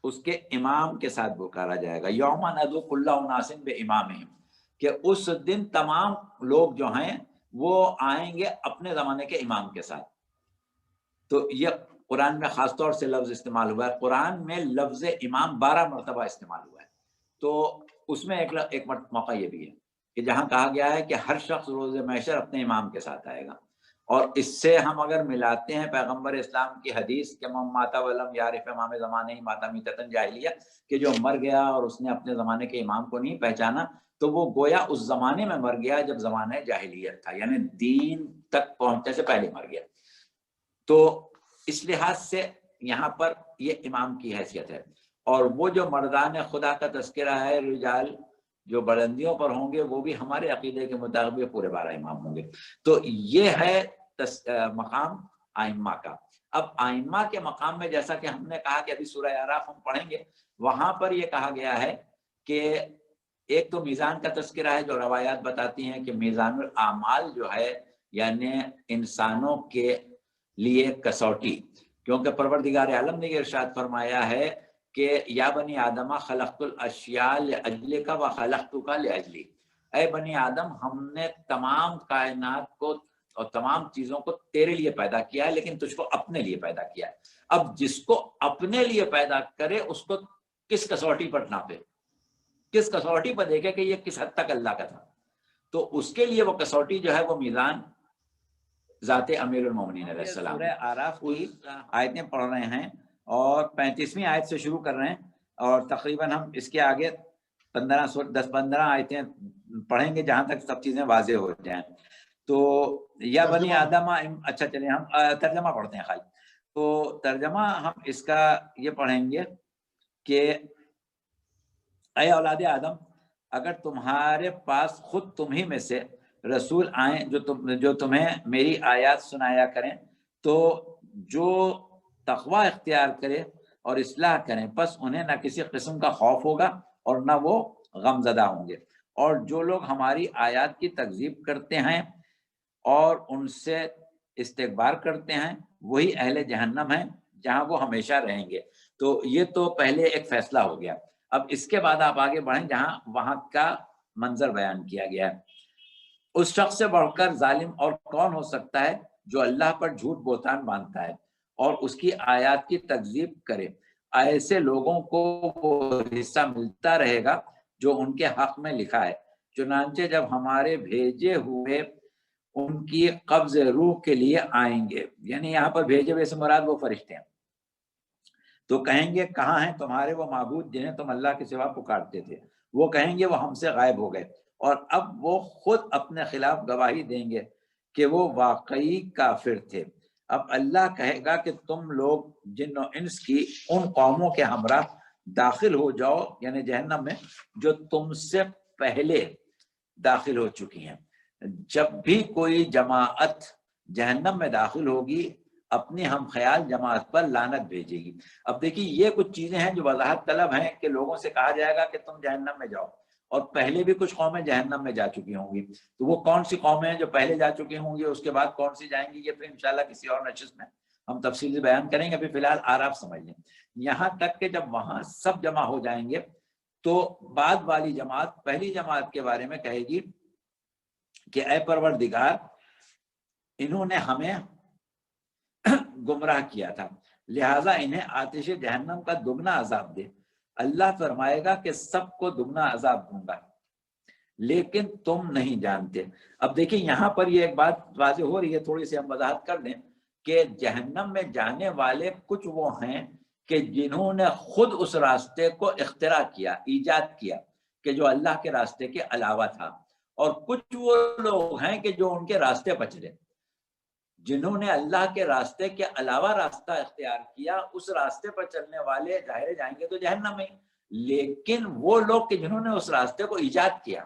اس کے امام کے ساتھ پکارا جائے گا. یوم ندعو کل اناس بامامہم، کہ اس دن تمام لوگ جو ہیں وہ آئیں گے اپنے زمانے کے امام کے ساتھ. تو یہ قرآن میں خاص طور سے لفظ استعمال ہوا ہے. قرآن میں لفظ امام 12 مرتبہ استعمال ہوا ہے. تو اس میں ایک موقع یہ بھی ہے کہ جہاں کہا گیا ہے کہ ہر شخص روز محشر اپنے امام کے ساتھ آئے گا. اور اس سے ہم اگر ملاتے ہیں پیغمبر اسلام کی حدیث کہ من مات ولم یعرف امام زمانے ہی مات میتۃ جاہلیہ، کہ جو مر گیا اور اس نے اپنے زمانے کے امام کو نہیں پہچانا تو وہ گویا اس زمانے میں مر گیا جب زمانہ جاہلیت تھا، یعنی دین تک پہنچنے سے پہلے مر گیا. تو اس لحاظ سے یہاں پر یہ امام کی حیثیت ہے. اور وہ جو مردان خدا کا تذکرہ ہے، رجال جو بلندیوں پر ہوں گے، وہ بھی ہمارے عقیدے کے مطابق پورے 12 امام ہوں گے. تو یہ ہے مقام ائمہ کا. اب ائمہ کے مقام میں جیسا کہ ہم نے کہا کہ ابھی سورہ اعراف ہم پڑھیں گے، وہاں پر یہ کہا گیا ہے کہ ایک تو میزان کا تذکرہ ہے جو روایات بتاتی ہیں کہ میزان الاعمال جو ہے یعنی انسانوں کے لیے کسوٹی، کیونکہ پروردگار عالم نے یہ ارشاد فرمایا ہے کہ یا بنی آدم خلقت الاشیاء لاجلک وخلقتک لاجلی، اے بنی آدم ہم نے تمام کائنات کو اور تمام چیزوں کو تیرے لیے پیدا کیا ہے، لیکن تجھ کو اپنے لیے پیدا کیا ہے. اب جس کو اپنے لیے پیدا کرے اس کو کس کسوٹی پر ناپے، کس کسوٹی پر دیکھے کہ یہ کس حد تک اللہ کا تھا. تو اس کے لیے وہ کسوٹی جو ہے وہ میزان ذات امیر المومنین علیہ السلام. سورہ اعراف کی آیتیں پڑھ رہے ہیں اور 35ویں آیت سے شروع کر رہے ہیں، اور تقریباً ہم اس کے آگے 10-15 آیتیں پڑھیں گے جہاں تک سب چیزیں واضح ہو جائیں. تو یا بنی آدم، اچھا چلیں ہم ترجمہ پڑھتے ہیں خالی. تو ترجمہ ہم اس کا یہ پڑھیں گے کہ اے اولاد آدم، اگر تمہارے پاس خود تمہیں میں سے رسول آئیں جو تمہیں میری آیات سنایا کریں، تو جو تقوی اختیار کرے اور اصلاح کریں پس انہیں نہ کسی قسم کا خوف ہوگا اور نہ وہ غم زدہ ہوں گے. اور جو لوگ ہماری آیات کی تکذیب کرتے ہیں اور ان سے استکبار کرتے ہیں وہی اہل جہنم ہیں جہاں وہ ہمیشہ رہیں گے۔ تو یہ تو پہلے ایک فیصلہ ہو گیا۔ اب اس کے بعد آپ آگے بڑھیں جہاں وہاں کا منظر بیان کیا گیا ہے۔ اس شخص سے بڑھ کر ظالم اور کون ہو سکتا ہے جو اللہ پر جھوٹ بہتان باندھتا ہے اور اس کی آیات کی تکذیب کرے۔ ایسے لوگوں کو وہ حصہ ملتا رہے گا جو ان کے حق میں لکھا ہے، چنانچہ جب ہمارے بھیجے ہوئے ان کی قبض روح کے لیے آئیں گے، یعنی یہاں پر بھیجے ہوئے سے مراد وہ فرشتے ہیں، تو کہیں گے کہاں ہیں تمہارے وہ معبود جنہیں تم اللہ کے سوا پکارتے تھے؟ وہ کہیں گے وہ ہم سے غائب ہو گئے، اور اب وہ خود اپنے خلاف گواہی دیں گے کہ وہ واقعی کافر تھے۔ اب اللہ کہے گا کہ تم لوگ جن و انس کی ان قوموں کے ہمراہ داخل ہو جاؤ، یعنی جہنم میں، جو تم سے پہلے داخل ہو چکی ہیں۔ جب بھی کوئی جماعت جہنم میں داخل ہوگی اپنی ہم خیال جماعت پر لعنت بھیجے گی۔ اب دیکھیے یہ کچھ چیزیں ہیں جو وضاحت طلب ہیں کہ لوگوں سے کہا جائے گا کہ تم جہنم میں جاؤ، اور پہلے بھی کچھ قومیں جہنم میں جا چکی ہوں گی، تو وہ کون سی قومیں ہیں جو پہلے جا چکی ہوں گی، اس کے بعد کون سی جائیں گی، یہ پھر انشاءاللہ کسی اور نشست میں ہم تفصیل سے بیان کریں گے۔ ابھی فی الحال آراف سمجھ لیں، یہاں تک کہ جب وہاں سب جمع ہو جائیں گے تو بعد والی جماعت پہلی جماعت کے بارے میں کہے گی کہ اے پروردگار، انہوں نے ہمیں گمراہ کیا تھا، لہٰذا انہیں آتش جہنم کا دگنا عذاب دے۔ اللہ فرمائے گا کہ سب کو دگنا عذاب دوں گا، لیکن تم نہیں جانتے۔ اب دیکھیں یہاں پر یہ ایک بات واضح ہو رہی ہے، تھوڑی سی ہم وضاحت کر دیں کہ جہنم میں جانے والے کچھ وہ ہیں کہ جنہوں نے خود اس راستے کو اختراع کیا، ایجاد کیا، کہ جو اللہ کے راستے کے علاوہ تھا، اور کچھ وہ لوگ ہیں کہ جو ان کے راستے پر چلے، جنہوں نے اللہ کے راستے کے علاوہ راستہ اختیار کیا، اس راستے پر چلنے والے ظاہر جائیں گے تو جہنم میں۔ لیکن وہ لوگ کہ جنہوں نے اس راستے کو ایجاد کیا،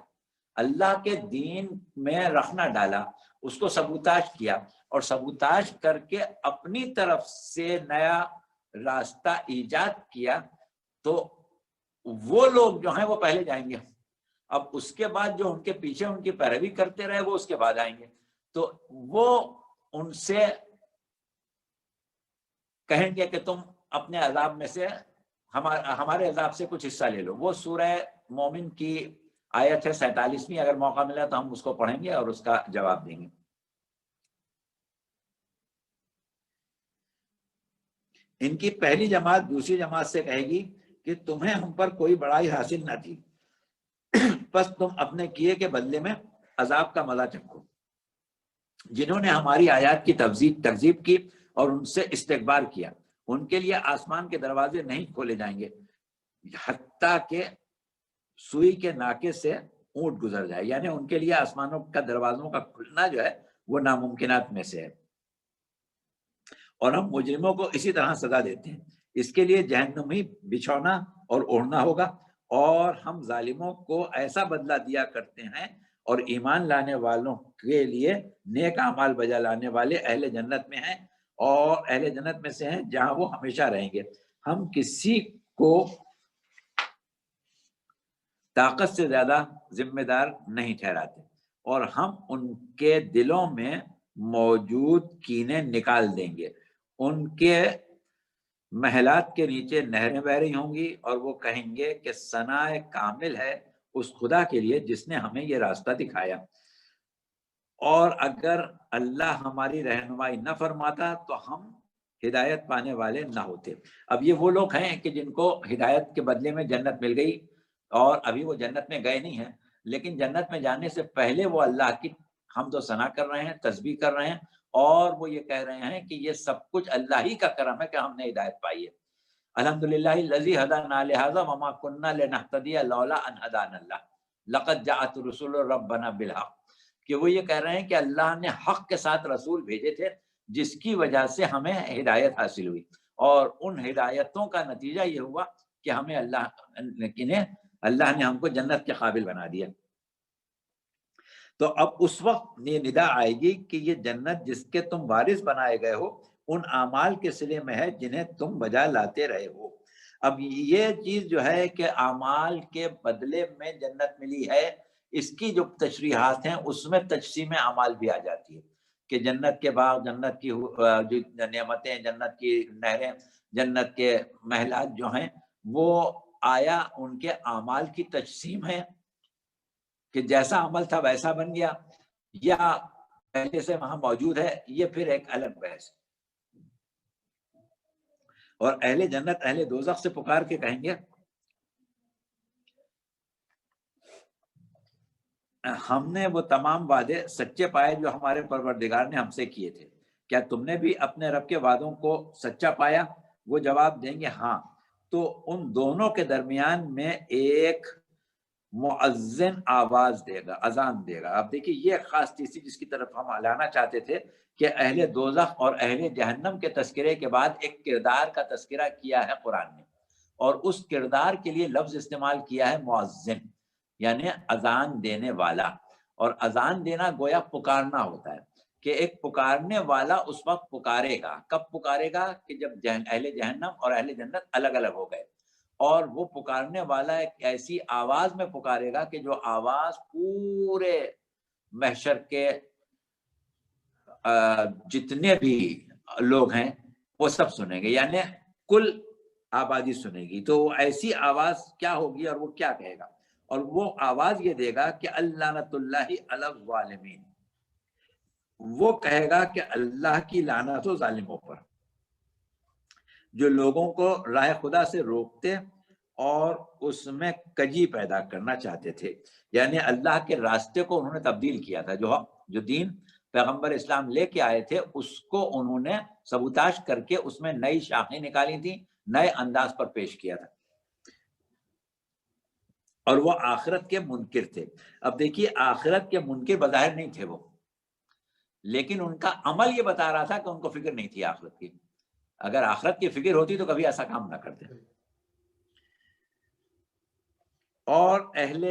اللہ کے دین میں رخنا ڈالا، اس کو سبوتاش کیا، اور سبوتاش کر کے اپنی طرف سے نیا راستہ ایجاد کیا، تو وہ لوگ جو ہیں وہ پہلے جائیں گے۔ اب اس کے بعد جو ان کے پیچھے ان کی پیروی کرتے رہے وہ اس کے بعد آئیں گے، تو وہ ان سے کہیں گے کہ تم اپنے عذاب میں سے ہمارے عذاب سے کچھ حصہ لے لو۔ وہ سورہ مومن کی آیت ہے 47ویں، اگر موقع ملا تو ہم اس کو پڑھیں گے اور اس کا جواب دیں گے۔ ان کی پہلی جماعت دوسری جماعت سے کہے گی کہ تمہیں ہم پر کوئی بڑائی حاصل نہ تھی، بس تم اپنے کیے کے بدلے میں عذاب کا مزہ چکھو۔ جنہوں نے ہماری آیات کی تکذیب کی اور ان سے استکبار کیا، ان کے لیے آسمان کے دروازے نہیں کھولے جائیں گے حتیٰ کہ سوئی کے ناکے سے اونٹ گزر جائے، یعنی ان کے لیے آسمانوں کا دروازوں کا کھلنا جو ہے وہ ناممکنات میں سے ہے، اور ہم مجرموں کو اسی طرح سزا دیتے ہیں۔ اس کے لیے جہنم ہی بچھونا اور اوڑھنا ہوگا، اور ہم ظالموں کو ایسا بدلہ دیا کرتے ہیں، اور ایمان لانے والوں کے لیے نیک اعمال بجا لانے والے اہل جنت میں ہیں، اور اہل جنت میں سے ہیں جہاں وہ ہمیشہ رہیں گے۔ ہم کسی کو طاقت سے زیادہ ذمہ دار نہیں ٹھہراتے، اور ہم ان کے دلوں میں موجود کینے نکال دیں گے۔ ان کے محلات کے نیچے نہریں بہ رہی ہوں گی، اور وہ کہیں گے کہ ثنا کامل ہے اس خدا کے لیے جس نے ہمیں یہ راستہ دکھایا، اور اگر اللہ ہماری رہنمائی نہ فرماتا تو ہم ہدایت پانے والے نہ ہوتے۔ اب یہ وہ لوگ ہیں کہ جن کو ہدایت کے بدلے میں جنت مل گئی، اور ابھی وہ جنت میں گئے نہیں ہیں، لیکن جنت میں جانے سے پہلے وہ اللہ کی حمد و ثنا کر رہے ہیں، تسبیح کر رہے ہیں، اور وہ یہ کہہ رہے ہیں کہ یہ سب کچھ اللہ ہی کا کرم ہے کہ ہم نے ہدایت پائی ہے۔ الحمدللہ الذی ہدانا لہذا وما کننا لنہتدی لولا ان ہدانا اللہ لقد جاءت رسول ربنا بالحق، کہ وہ یہ کہہ رہے ہیں کہ اللہ نے حق کے ساتھ رسول بھیجے تھے جس کی وجہ سے ہمیں ہدایت حاصل ہوئی، اور ان ہدایتوں کا نتیجہ یہ ہوا کہ ہمیں اللہ نے ہم کو جنت کے قابل بنا دیا۔ تو اب اس وقت یہ ندا آئے گی کہ یہ جنت جس کے تم وارث بنائے گئے ہو ان اعمال کے صلے میں ہے جنہیں تم بجا لاتے رہے ہو۔ اب یہ چیز جو ہے کہ اعمال کے بدلے میں جنت ملی ہے، اس کی جو تشریحات ہیں اس میں تجسیم اعمال بھی آ جاتی ہے، کہ جنت کے باغ، جنت کی جو نعمتیں، جنت کی نہریں، جنت کے محلات جو ہیں وہ آیا ان کے اعمال کی تجسیم ہے کہ جیسا عمل تھا ویسا بن گیا، یا پہلے سے وہاں موجود ہے، یہ پھر ایک الگ بحث۔ اور اہل جنت اہل دوزخ سے پکار کے کہیں گے ہم نے وہ تمام وعدے سچے پائے جو ہمارے پروردگار نے ہم سے کیے تھے، کیا تم نے بھی اپنے رب کے وعدوں کو سچا پایا؟ وہ جواب دیں گے ہاں۔ تو ان دونوں کے درمیان میں ایک مؤذن آواز دے گا، اذان دے گا۔ اب دیکھیے یہ خاص چیز تھی جس کی طرف ہم لانا چاہتے تھے کہ اہل دوزخ اور اہل جہنم کے تذکرے کے بعد ایک کردار کا تذکرہ کیا ہے قرآن نے، اور اس کردار کے لیے لفظ استعمال کیا ہے مؤذن، یعنی اذان دینے والا۔ اور اذان دینا گویا پکارنا ہوتا ہے کہ ایک پکارنے والا اس وقت پکارے گا۔ کب پکارے گا؟ کہ جب اہل جہنم اور اہل جنت الگ الگ ہو گئے، اور وہ پکارنے والا ایک ایسی آواز میں پکارے گا کہ جو آواز پورے محشر کے جتنے بھی لوگ ہیں وہ سب سنیں گے، یعنی کل آبادی سنے گی۔ تو ایسی آواز کیا ہوگی اور وہ کیا کہے گا؟ اور وہ آواز یہ دے گا کہ اللعنۃ اللہ علی الظالمین، وہ کہے گا کہ اللہ کی لعنت ہو ظالموں پر، جو لوگوں کو راہ خدا سے روکتے اور اس میں کجی پیدا کرنا چاہتے تھے۔ یعنی اللہ کے راستے کو انہوں نے تبدیل کیا تھا، جو دین پیغمبر اسلام لے کے آئے تھے اس کو انہوں نے سبوتاش کر کے اس میں نئی شاخیں نکالی تھی، نئے انداز پر پیش کیا تھا، اور وہ آخرت کے منکر تھے۔ اب دیکھیے آخرت کے منکر بظاہر نہیں تھے وہ، لیکن ان کا عمل یہ بتا رہا تھا کہ ان کو فکر نہیں تھی آخرت کی۔ اگر آخرت کی فکر ہوتی تو کبھی ایسا کام نہ کرتے۔ اور اہل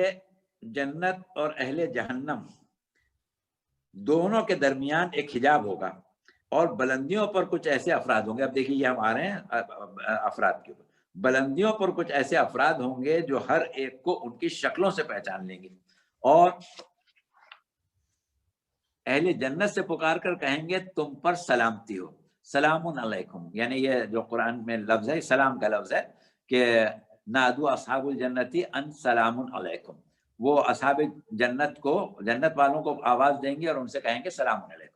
جنت اور اہل جہنم دونوں کے درمیان ایک حجاب ہوگا، اور بلندیوں پر کچھ ایسے افراد ہوں گے۔ اب دیکھیے یہ ہم آ رہے ہیں افراد کے اوپر۔ بلندیوں پر کچھ ایسے افراد ہوں گے جو ہر ایک کو ان کی شکلوں سے پہچان لیں گے، اور اہل جنت سے پکار کر کہیں گے تم پر سلامتی ہو، سلام علیکم۔ یعنی یہ جو قرآن میں لفظ ہے سلام کا لفظ ہے کہ نادو اصحاب الجنتی ان سلام علیکم، وہ اصحاب جنت کو، جنت والوں کو آواز دیں گے اور ان سے کہیں گے سلام علیکم۔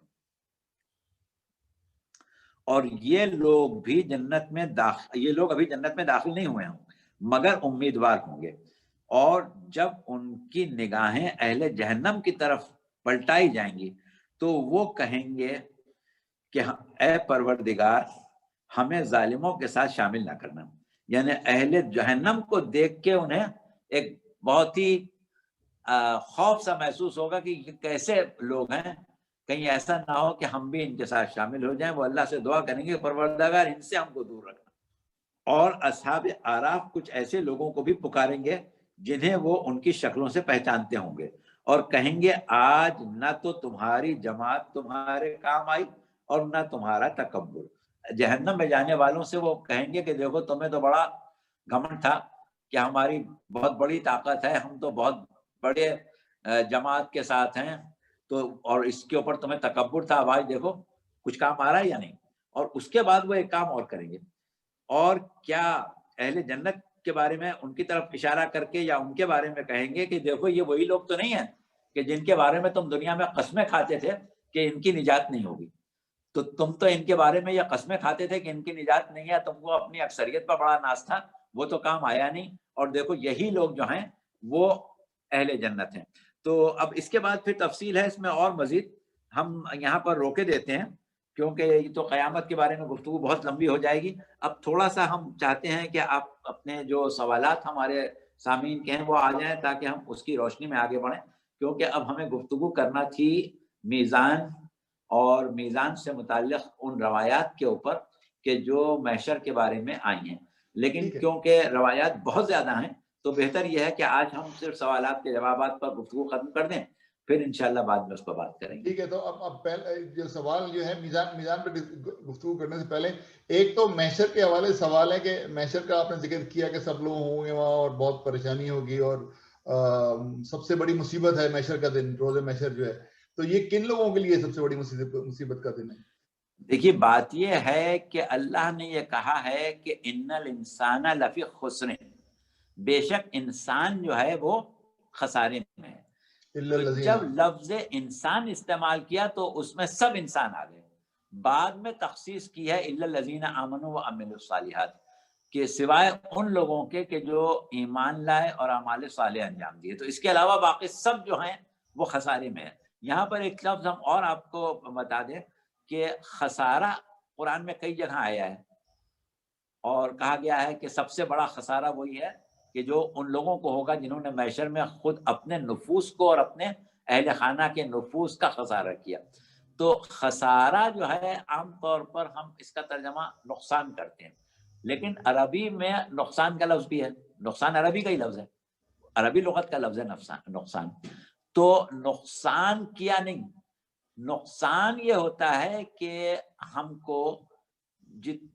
اور یہ لوگ بھی جنت میں یہ لوگ ابھی جنت میں داخل نہیں ہوئے ہوں مگر امیدوار ہوں گے، اور جب ان کی نگاہیں اہل جہنم کی طرف پلٹائی جائیں گی تو وہ کہیں گے کہ اے پروردگار ہمیں ظالموں کے ساتھ شامل نہ کرنا۔ یعنی اہل جہنم کو دیکھ کے انہیں ایک بہت ہی خوف سا محسوس ہوگا کہ یہ کیسے لوگ ہیں، کہیں ایسا نہ ہو کہ ہم بھی ان کے ساتھ شامل ہو جائیں۔ وہ اللہ سے دعا کریں گے پروردگار ان سے ہم کو دور رکھنا۔ اور اصحاب اعراف کچھ ایسے لوگوں کو بھی پکاریں گے جنہیں وہ ان کی شکلوں سے پہچانتے ہوں گے، اور کہیں گے آج نہ تو تمہاری جماعت تمہارے کام آئی اور نہ تمہارا تکبر۔ جہنم میں جانے والوں سے وہ کہیں گے کہ دیکھو تمہیں تو بڑا گھمنڈ تھا کہ ہماری بہت بڑی طاقت ہے، ہم تو بہت بڑے جماعت کے ساتھ ہیں، تو اور اس کے اوپر تمہیں تکبر تھا، اب آج دیکھو کچھ کام آ رہا ہے یا نہیں۔ اور اس کے بعد وہ ایک کام اور کریں گے، اور کیا اہل جنت کے بارے میں ان کی طرف اشارہ کر کے یا ان کے بارے میں کہیں گے کہ دیکھو یہ وہی لوگ تو نہیں ہیں کہ جن کے بارے میں تم دنیا میں قسمیں کھاتے تھے کہ ان کی نجات نہیں ہوگی، تو تم تو ان کے بارے میں یہ قسمیں کھاتے تھے کہ ان کی نجات نہیں ہے، تم کو اپنی اکثریت پر بڑا ناز تھا، وہ تو کام آیا نہیں، اور دیکھو یہی لوگ جو ہیں وہ اہل جنت ہیں۔ تو اب اس کے بعد پھر تفصیل ہے اس میں اور مزید، ہم یہاں پر روکے دیتے ہیں کیونکہ یہ تو قیامت کے بارے میں گفتگو بہت لمبی ہو جائے گی۔ اب تھوڑا سا ہم چاہتے ہیں کہ آپ اپنے جو سوالات ہمارے سامعین کے ہیں وہ آ جائیں تاکہ ہم اس کی روشنی میں آگے بڑھیں، کیونکہ اب ہمیں گفتگو کرنا تھی میزان اور میزان سے متعلق ان روایات کے اوپر کہ جو محشر کے بارے میں آئی ہیں، لیکن کیونکہ روایات بہت زیادہ ہیں تو بہتر یہ ہے کہ آج ہم صرف سوالات کے جوابات پر گفتگو ختم کر دیں، پھر انشاءاللہ بعد میں اس پر بات کریں گے۔ ٹھیک ہے، تو اب پہلے جو سوال جو ہے میزان پہ گفتگو کرنے سے پہلے ایک تو محشر کے حوالے سوال ہے کہ محشر کا آپ نے ذکر کیا کہ سب لوگ ہوں گے وہاں اور بہت پریشانی ہوگی اور سب سے بڑی مصیبت ہے محشر کا دن، روز محشر جو ہے، تو یہ کن لوگوں کے لیے سب سے بڑی مصیبت کا دن ہے؟ دیکھیے بات یہ ہے کہ اللہ نے یہ کہا ہے کہ ان الانسان لفی خسر، بے شک انسان جو ہے وہ خسارے میں ہے. تو جب لفظ انسان استعمال کیا تو اس میں سب انسان آ گئے. بعد میں تخصیص کی ہے الا الذین آمنوا وعملوا الصالحات، کہ سوائے ان لوگوں کے کہ جو ایمان لائے اور اعمال صالح انجام دیے. تو اس کے علاوہ باقی سب جو ہیں وہ خسارے میں ہیں. یہاں پر ایک لفظ ہم اور آپ کو بتا دیں کہ خسارہ قرآن میں کئی جگہ آیا ہے اور کہا گیا ہے کہ سب سے بڑا خسارہ وہی ہے کہ جو ان لوگوں کو ہوگا جنہوں نے محشر میں خود اپنے نفوس کو اور اپنے اہل خانہ کے نفوس کا خسارہ کیا. تو خسارہ جو ہے عام طور پر ہم اس کا ترجمہ نقصان کرتے ہیں، لیکن عربی میں نقصان کا لفظ بھی ہے. نقصان عربی کا ہی لفظ ہے، عربی لغت کا لفظ ہے نقصان. تو نقصان کیا نہیں، نقصان یہ ہوتا ہے کہ ہم کو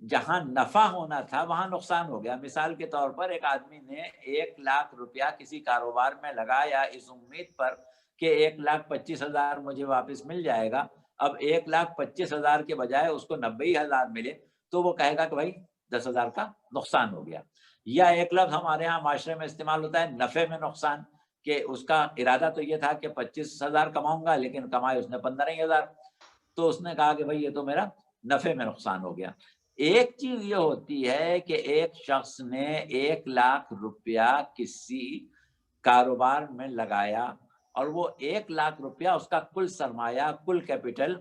جہاں نفع ہونا تھا وہاں نقصان ہو گیا. مثال کے طور پر ایک آدمی نے 1,00,000 روپیہ کسی کاروبار میں لگایا اس امید پر کہ 1,25,000 مجھے واپس مل جائے گا. اب 1,25,000 کے بجائے اس کو 90,000 ملے تو وہ کہے گا کہ بھائی 10,000 کا نقصان ہو گیا. یا ایک لفظ ہمارے ہاں معاشرے میں استعمال ہوتا ہے نفع میں نقصان، کہ اس کا ارادہ تو یہ تھا کہ 25,000 کماؤں گا لیکن کمائے اس نے 15,000، تو اس نے کہا کہ بھائی یہ تو میرا نفع میں نقصان ہو گیا. ایک چیز یہ ہوتی ہے کہ ایک شخص نے 1,00,000 روپیہ کسی کاروبار میں لگایا اور وہ 1,00,000 روپیہ اس کا کل سرمایہ، کل کیپٹل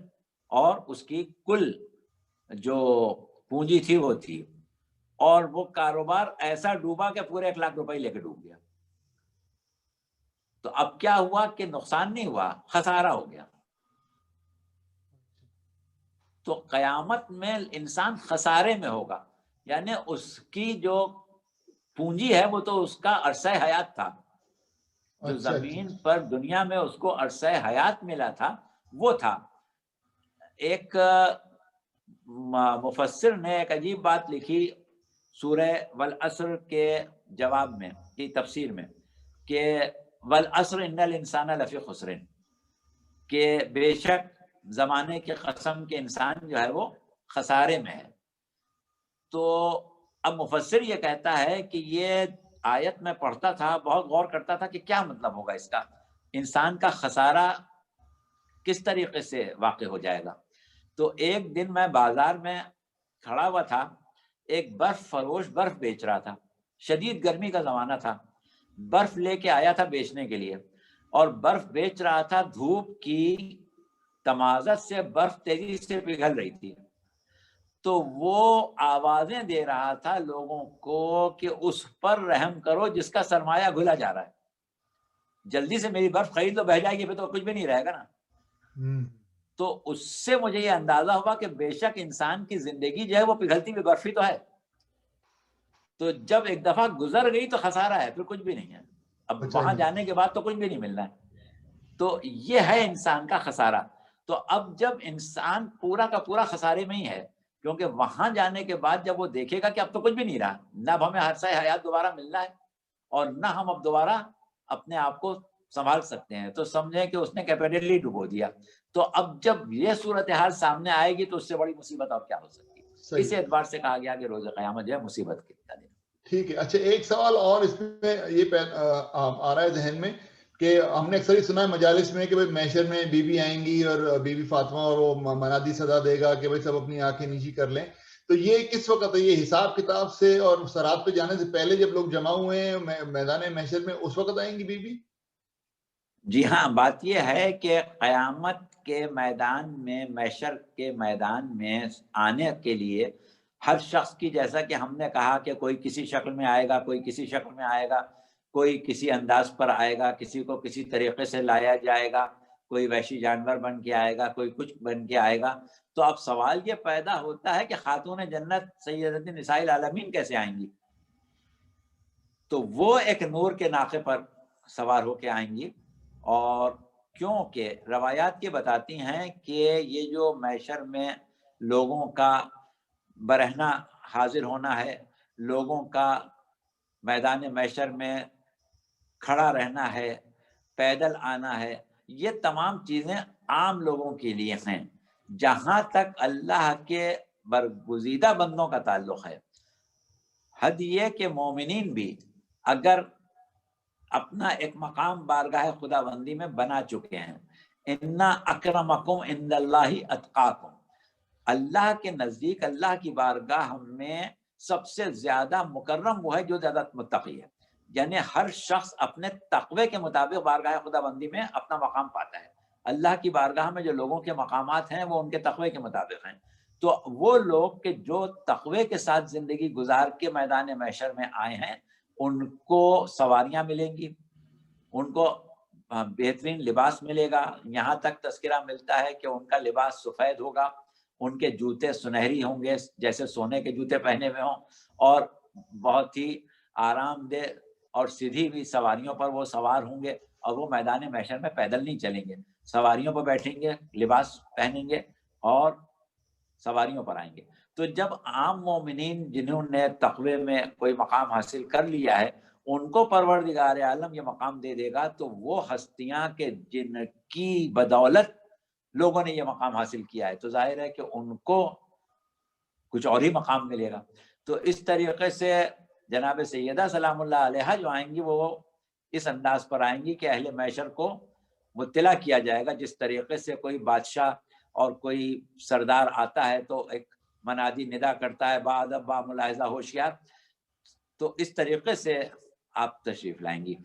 اور اس کی کل جو پونجی تھی وہ تھی، اور وہ کاروبار ایسا ڈوبا کہ پورے 1,00,000 روپئے لے کے ڈوب گیا. تو اب کیا ہوا کہ نقصان نہیں ہوا، خسارہ ہو گیا. تو قیامت میں انسان خسارے میں ہوگا، یعنی اس کی جو پونجی ہے وہ تو اس کا عرصہ حیات تھا، جو زمین پر دنیا میں اس کو عرصہ حیات ملا تھا وہ تھا. ایک مفسر نے ایک عجیب بات لکھی سورہ والعصر کے جواب میں، کی تفسیر میں، کہ والعصر ان الانسان لفی خسر، کہ بے شک زمانے کی قسم کے انسان جو ہے وہ خسارے میں ہے. تو اب مفسر یہ کہتا ہے کہ یہ آیت میں پڑھتا تھا، بہت غور کرتا تھا کہ کیا مطلب ہوگا اس کا، انسان کا خسارہ کس طریقے سے واقع ہو جائے گا. تو ایک دن میں بازار میں کھڑا ہوا تھا، ایک برف فروش برف بیچ رہا تھا، شدید گرمی کا زمانہ تھا، برف لے کے آیا تھا بیچنے کے لیے، اور برف بیچ رہا تھا، دھوپ کی تمازت سے برف تیزی سے پگھل رہی تھی. تو وہ آوازیں دے رہا تھا لوگوں کو کہ اس پر رحم کرو جس کا سرمایہ گھلا جا رہا ہے، جلدی سے میری برف خرید لو، بہ جائے گی پھر تو کچھ بھی نہیں رہے گا نا. تو اس سے مجھے یہ اندازہ ہوا کہ بے شک انسان کی زندگی جو ہے وہ پگھلتی ہوئی برفی تو ہے. تو جب ایک دفعہ گزر گئی تو خسارہ ہے، پھر کچھ بھی نہیں ہے. اب وہاں جانے کے بعد تو کچھ بھی نہیں ملنا ہے. تو یہ ہے انسان کا خسارہ. تو اب جب انسان پورا کا پورا خسارے میں ہی ہے، کیونکہ وہاں جانے کے بعد جب وہ دیکھے گا کہ اب تو کچھ بھی نہیں رہا، نہ اب ہمیں عرصہ حیات دوبارہ ملنا ہے اور نہ ہم اب دوبارہ اپنے آپ کو سنبھال سکتے ہیں، تو سمجھیں کہ اس نے کیپیٹلی ڈبو دیا. تو اب جب یہ صورتحال سامنے آئے گی تو اس سے بڑی مصیبت اور کیا ہو سکتی ہے. اس اعتبار سے کہا گیا کہ روز قیامت جو ہے مصیبت کا دن. ٹھیک ہے. اچھا ایک سوال اور اس میں یہ آ رہا ہے ذہن میں کہ ہم نے اکثر ہی سنا ہے مجالس میں کہ بھائی محشر میں بی بی آئیں گی اور بی بی فاطمہ، اور وہ منادی صدا دے گا کہ بھائی سب اپنی آنکھیں نیچی کر لیں. تو یہ کس وقت ہے؟ یہ حساب کتاب سے اور صراط پہ جانے سے پہلے جب لوگ جمع ہوئے ہیں میدان محشر میں، اس وقت آئیں گی بی بی؟ جی ہاں، بات یہ ہے کہ قیامت کے میدان میں، محشر کے میدان میں آنے کے لیے ہر شخص کی، جیسا کہ ہم نے کہا کہ کوئی کسی شکل میں آئے گا، کوئی کسی شکل میں آئے گا، کوئی کسی انداز پر آئے گا، کسی کو کسی طریقے سے لایا جائے گا، کوئی وحشی جانور بن کے آئے گا، کوئی کچھ بن کے آئے گا. تو اب سوال یہ پیدا ہوتا ہے کہ خاتون جنت سیدۃ نساء العالمین کیسے آئیں گی؟ تو وہ ایک نور کے ناقے پر سوار ہو کے آئیں گی. اور کیونکہ روایات یہ بتاتی ہیں کہ یہ جو محشر میں لوگوں کا برہنہ حاضر ہونا ہے، لوگوں کا میدان محشر میں کھڑا رہنا ہے، پیدل آنا ہے، یہ تمام چیزیں عام لوگوں کے لیے ہیں. جہاں تک اللہ کے برگزیدہ بندوں کا تعلق ہے، حد یہ کہ مومنین بھی اگر اپنا ایک مقام بارگاہ خدا بندی میں بنا چکے ہیں، اِنَّ أَكْرَمَكُمْ عِنْدَ اللَّهِ أَتْقَاكُمْ، اللہ کے نزدیک، اللہ کی بارگاہ میں سب سے زیادہ مکرم وہ ہے جو زیادہ متقی ہے. یعنی ہر شخص اپنے تقوی کے مطابق بارگاہ خدا بندی میں اپنا مقام پاتا ہے. اللہ کی بارگاہ میں جو لوگوں کے مقامات ہیں وہ ان کے تقوی کے مطابق ہیں. تو وہ لوگ کہ جو تقوی کے ساتھ زندگی گزار کے میدان محشر میں آئے ہیں، ان کو سواریاں ملیں گی، ان کو بہترین لباس ملے گا. یہاں تک تذکرہ ملتا ہے کہ ان کا لباس سفید ہوگا، ان کے جوتے سنہری ہوں گے جیسے سونے کے جوتے پہنے ہوئے ہوں، اور بہت ہی آرام دہ اور سیدھی ہوئی سواریوں پر وہ سوار ہوں گے. اور وہ میدان محشر میں پیدل نہیں چلیں گے، سواریوں پر بیٹھیں گے، لباس پہنیں گے اور سواریوں پر آئیں گے. تو جب عام مومنین جنہوں نے تقوی میں کوئی مقام حاصل کر لیا ہے، ان کو پروردگار عالم یہ مقام دے دے گا، تو وہ ہستیاں کہ جن کی بدولت لوگوں نے یہ مقام حاصل کیا ہے، تو ظاہر ہے کہ ان کو کچھ اور ہی مقام ملے گا. تو اس طریقے سے جناب سیدہ سلام اللہ علیہا جو آئیں گی وہ اس انداز پر آئیں گی کہ اہل محشر کو مطلع کیا جائے گا. جس طریقے سے کوئی بادشاہ اور کوئی سردار آتا ہے تو ایک منادی ندا کرتا ہے، با ادب با ملاحظہ ہوشیار، تو اس طریقے سے آپ تشریف لائیں گی.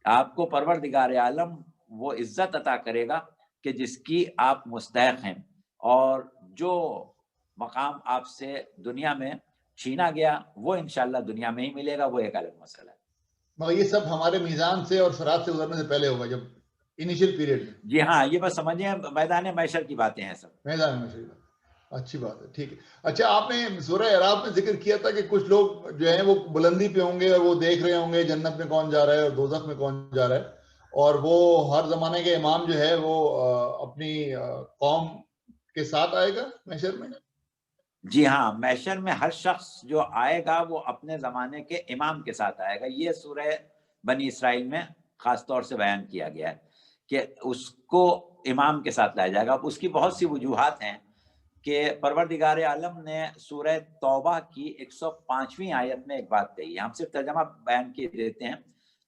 آپ کو پروردگار عالم وہ عزت عطا کرے گا کہ جس کی آپ مستحق ہیں، اور جو مقام آپ سے دنیا میں چھینا گیا وہ انشاءاللہ دنیا میں ہی ملے گا. وہ ایک الگ مسئلہ ہے. مگر یہ سب ہمارے میزان سے اور صراط سے گزرنے سے پہلے ہوگا، جب انیشیل پیریڈ میں. جی ہاں، یہ بس سمجھیں میدان محشر کی باتیں ہیں سب. میدان میں اچھی بات ہے، ٹھیک ہے. اچھا، آپ نے سورہ اعراف میں ذکر کیا تھا کہ کچھ لوگ جو ہیں وہ بلندی پہ ہوں گے اور وہ دیکھ رہے ہوں گے جنت میں کون جا رہا ہے اور دوزخ میں کون جا رہا ہے، اور وہ ہر زمانے کے امام جو ہے وہ اپنی قوم کے ساتھ آئے گا محشر میں. جی ہاں، محشر میں ہر شخص جو آئے گا وہ اپنے زمانے کے امام کے ساتھ آئے گا. یہ سورہ بنی اسرائیل میں خاص طور سے بیان کیا گیا ہے کہ اس کو امام کے ساتھ لایا جائے گا. اس کی بہت سی وجوہات ہیں کہ پروردگار عالم نے سورہ توبہ کی 105ویں آیت میں ایک بات کہی ہے. ہم صرف ترجمہ بیان کیے دیتے ہیں،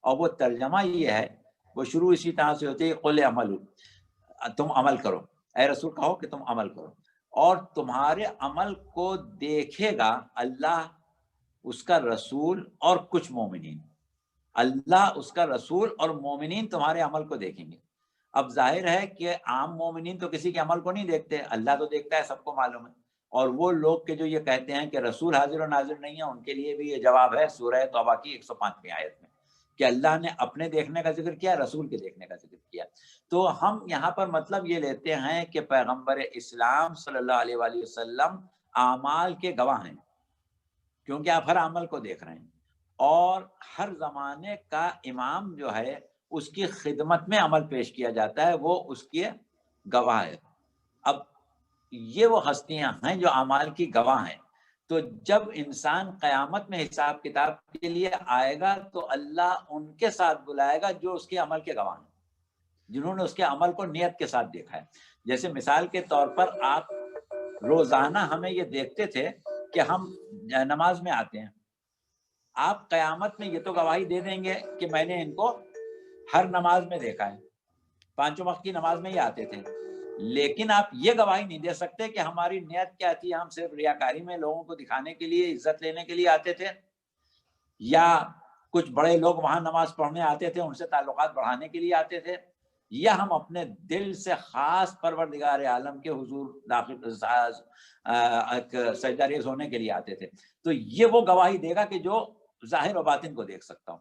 اور وہ ترجمہ یہ ہے، وہ شروع اسی طرح سے ہوتی ہے، قل عملو، تم عمل کرو، اے رسول کہو کہ تم عمل کرو، اور تمہارے عمل کو دیکھے گا اللہ، اس کا رسول اور کچھ مومنین. اللہ، اس کا رسول اور مومنین تمہارے عمل کو دیکھیں گے. اب ظاہر ہے کہ عام مومنین تو کسی کے عمل کو نہیں دیکھتے، اللہ تو دیکھتا ہے، سب کو معلوم ہے. اور وہ لوگ کہ جو یہ کہتے ہیں کہ رسول حاضر و ناظر نہیں ہے، ان کے لیے بھی یہ جواب ہے سورہ توبہ کی 105ویں آیت میں کہ اللہ نے اپنے دیکھنے کا ذکر کیا، رسول کے دیکھنے کا ذکر کیا. تو ہم یہاں پر مطلب یہ لیتے ہیں کہ پیغمبر اسلام صلی اللہ علیہ وآلہ وسلم اعمال کے گواہ ہیں، کیونکہ آپ ہر عمل کو دیکھ رہے ہیں، اور ہر زمانے کا امام جو ہے اس کی خدمت میں عمل پیش کیا جاتا ہے، وہ اس کے گواہ ہے. اب یہ وہ ہستیاں ہیں جو اعمال کی گواہ ہیں. تو جب انسان قیامت میں حساب کتاب کے لیے آئے گا تو اللہ ان کے ساتھ بلائے گا جو اس کے عمل کے گواہ ہیں، جنہوں نے اس کے عمل کو نیت کے ساتھ دیکھا ہے. جیسے مثال کے طور پر آپ روزانہ ہمیں یہ دیکھتے تھے کہ ہم نماز میں آتے ہیں، آپ قیامت میں یہ تو گواہی دے دیں گے کہ میں نے ان کو ہر نماز میں دیکھا ہے، 5 وقت کی نماز میں ہی آتے تھے. لیکن آپ یہ گواہی نہیں دے سکتے کہ ہماری نیت کیا تھی، ہم صرف ریاکاری میں لوگوں کو دکھانے کے لیے، عزت لینے کے لیے آتے تھے، یا کچھ بڑے لوگ وہاں نماز پڑھنے آتے تھے، ان سے تعلقات بڑھانے کے لیے آتے تھے، یا ہم اپنے دل سے خاص پروردگار عالم کے حضور داخل سجدہ ریز ہونے کے لیے آتے تھے. تو یہ وہ گواہی دے گا کہ جو ظاہر و باطن کو دیکھ سکتا ہوں.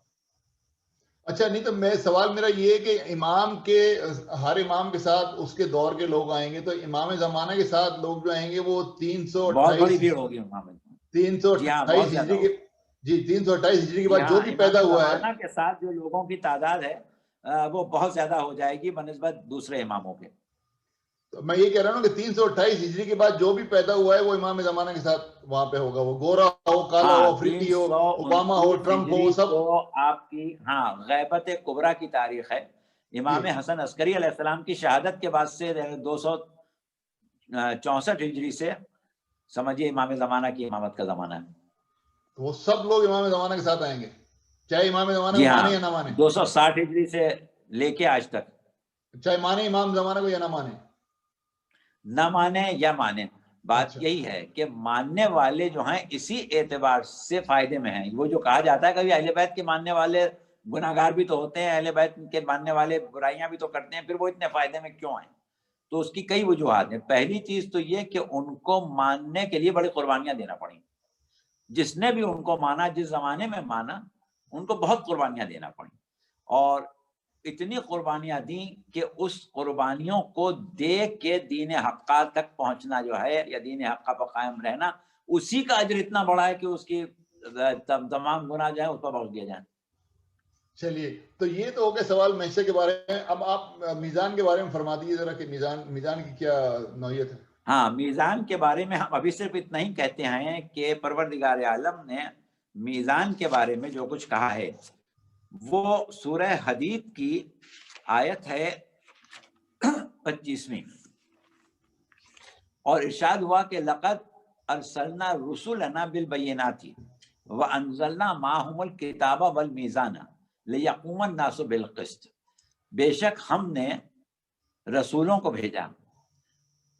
اچھا، نہیں تو میں سوال میرا یہ ہے کہ امام کے ہر امام کے ساتھ اس کے دور کے لوگ آئیں گے، تو امام زمانہ کے ساتھ لوگ جو آئیں گے وہ 328 بہت بڑی بھیڑ ہوگی امام میں. 328 ہجری کے، جی 328 ہجری کے بعد جو بھی پیدا ہوا ہے امام کے ساتھ جو لوگوں کی تعداد ہے وہ بہت زیادہ ہو جائے گی بنسبت دوسرے اماموں کے. میں یہ کہہ رہا ہوں کہ 328 ہجری کے بعد جو بھی پیدا ہوا ہے وہ امام زمانہ کے ساتھ وہاں پہ ہوگا، وہ گورا ہو، کالا ہو، افریقی ہو، اوباما ہو، ٹرمپ ہو، سب. آپ کی غیبت کبریٰ کی تاریخ ہے امام حسن عسکری علیہ السلام کی شہادت کے بعد سے 264 ہجری سے سمجھیے امام زمانہ کی امامت کا زمانہ ہے. وہ سب لوگ امام زمانہ کے ساتھ آئیں گے چاہے امام زمانہ جی کو ہاں مانے یا نہ مانے. 260 ہجری سے لے کے آج تک چاہے مانے امام زمانہ کو یا نہ مانے. نہ مانے یا مانے. بات اچھا. یہی ہے کہ ماننے والے جو ہیں اسی اعتبار سے فائدے میں ہیں. وہ جو کہا جاتا ہے کبھی اہل بیت کے ماننے والے گناہگار بھی تو ہوتے ہیں, اہل بیت کے ماننے والے برائیاں بھی تو کرتے ہیں, پھر وہ اتنے فائدے میں کیوں آئیں؟ تو اس کی کئی وجوہات ہیں. پہلی چیز تو یہ کہ ان کو ماننے کے لیے بڑی قربانیاں دینا پڑیں. جس نے بھی ان کو مانا, جس زمانے میں مانا, ان کو بہت قربانیاں دینا پڑیں, اور اتنی قربانیاں دیں کہ اس قربانیوں کو دے کے دین حقہ تک پہنچنا جو ہے, یا دین حقہ پر قائم رہنا, اسی کا اجر اتنا بڑا ہے کہ اس کی تمام گناہ جو ہے اس پر بخش دیے جائیں. چلیے, تو یہ تو ہو گیا سوال معاشرے کے بارے میں. اب آپ میزان کے بارے میں فرما دیجیے ذرا کہ میزان کی کیا نوعیت ہے. ہاں, میزان کے بارے میں ہم ابھی صرف اتنا ہی کہتے ہیں کہ پروردگار عالم نے میزان کے بارے میں جو کچھ کہا ہے وہ سورہ حدید کی آیت ہے 25ویں, اور ارشاد ہوا کہ لقد ارسلنا رسلنا بالبینات وانزلنا معهم الکتاب والمیزان لیقوم الناس بالقسط. بے شک ہم نے رسولوں کو بھیجا,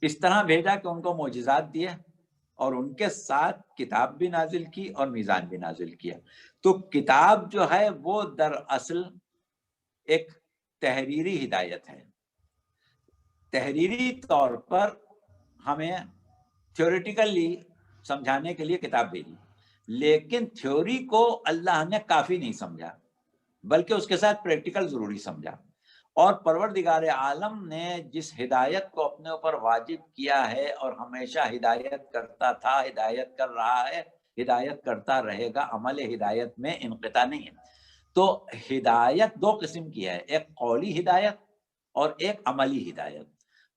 اس طرح بھیجا کہ ان کو معجزات دیے اور ان کے ساتھ کتاب بھی نازل کی اور میزان بھی نازل کیا. تو کتاب جو ہے وہ دراصل ایک تحریری ہدایت ہے. تحریری طور پر ہمیں تھیوریٹیکلی سمجھانے کے لیے کتاب بھیجی, لیکن تھیوری کو اللہ نے کافی نہیں سمجھا بلکہ اس کے ساتھ پریکٹیکل ضروری سمجھا. اور پروردگار عالم نے جس ہدایت کو اپنے اوپر واجب کیا ہے اور ہمیشہ ہدایت کرتا تھا, ہدایت کر رہا ہے, ہدایت کرتا رہے گا, عمل ہدایت میں انقطاع نہیں ہے. تو ہدایت دو قسم کی ہے, ایک قولی ہدایت اور ایک عملی ہدایت.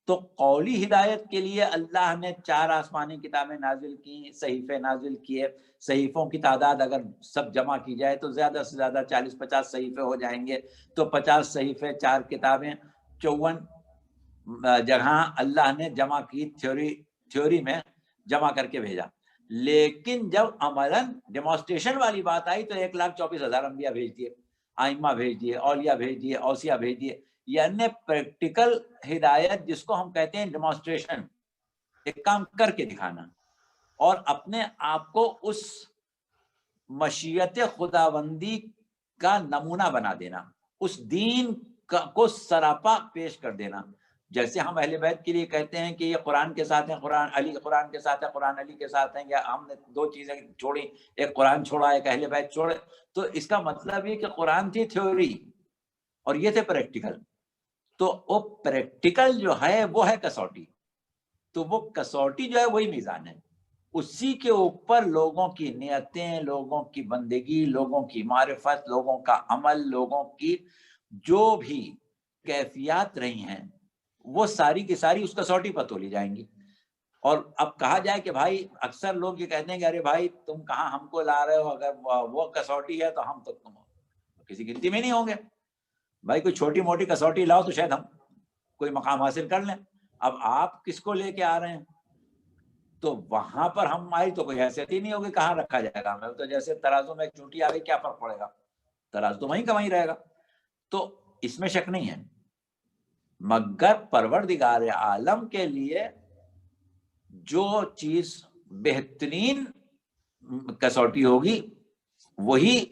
تو قولی ہدایت کے لیے اللہ نے 4 آسمانی کتابیں نازل کی, صحیفے نازل کیے. صحیفوں کی تعداد اگر سب جمع کی جائے تو زیادہ سے زیادہ 40-50 صحیفے ہو جائیں گے. تو 50 صحیفے, 4 کتابیں, 54 جگہ اللہ نے جمع کی, تھیوری میں جمع کر کے بھیجا. لیکن جب عملاً ڈیمانسٹریشن والی بات آئی تو 1,24,000 انبیاء بھیج دیے, ائمہ بھیج دیے, اولیاء بھیج دیے, اوصیاء بھیج دیے. یعنی پریکٹیکل ہدایت جس کو ہم کہتے ہیں ڈیمانسٹریشن, ایک کام کر کے دکھانا اور اپنے آپ کو اس مشیت خداوندی کا نمونہ بنا دینا, اس دین کو سراپا پیش کر دینا. جیسے ہم اہل بیت کے لیے کہتے ہیں کہ یہ قرآن کے ساتھ ہیں, قرآن علی قرآن کے ساتھ ہے, قرآن علی کے ساتھ ہیں, یا ہم نے 2 چیزیں چھوڑی, ایک قرآن چھوڑا, ایک اہل بیت چھوڑے. تو اس کا مطلب یہ کہ قرآن تھی تھیوری اور یہ تھے پریکٹیکل. تو وہ پریکٹیکل جو ہے وہ ہے کسوٹی. تو وہ کسوٹی جو ہے وہی میزان ہے. اسی کے اوپر لوگوں کی نیتیں, لوگوں کی بندگی, لوگوں کی معرفت, لوگوں کا عمل, لوگوں کی جو بھی کیفیات رہی ہیں وہ ساری کی ساری اس کسوٹی پر تولی جائیں گی. اور اب کہا جائے کہ بھائی, اکثر لوگ یہ کہتے ہیں کہ ارے بھائی تم کہاں ہم کو لا رہے ہو, اگر وہ کسوٹی ہے تو ہم تو تم کسی گنتی میں نہیں ہوں گے. بھائی کوئی چھوٹی موٹی کسوٹی لاؤ تو شاید ہم کوئی مقام حاصل کر لیں. اب آپ کس کو لے کے آ رہے ہیں؟ تو وہاں پر ہماری تو کوئی حیثیت ہی نہیں ہوگی, کہاں رکھا جائے گا ہمیں. تو جیسے ترازو میں ایک چونٹی آ گئی, کیا فرق پڑے گا, ترازو تو وہیں کا وہیں رہے گا. تو اس میں شک نہیں ہے, مگر پروردگار عالم کے لیے جو چیز بہترین کسوٹی ہوگی وہی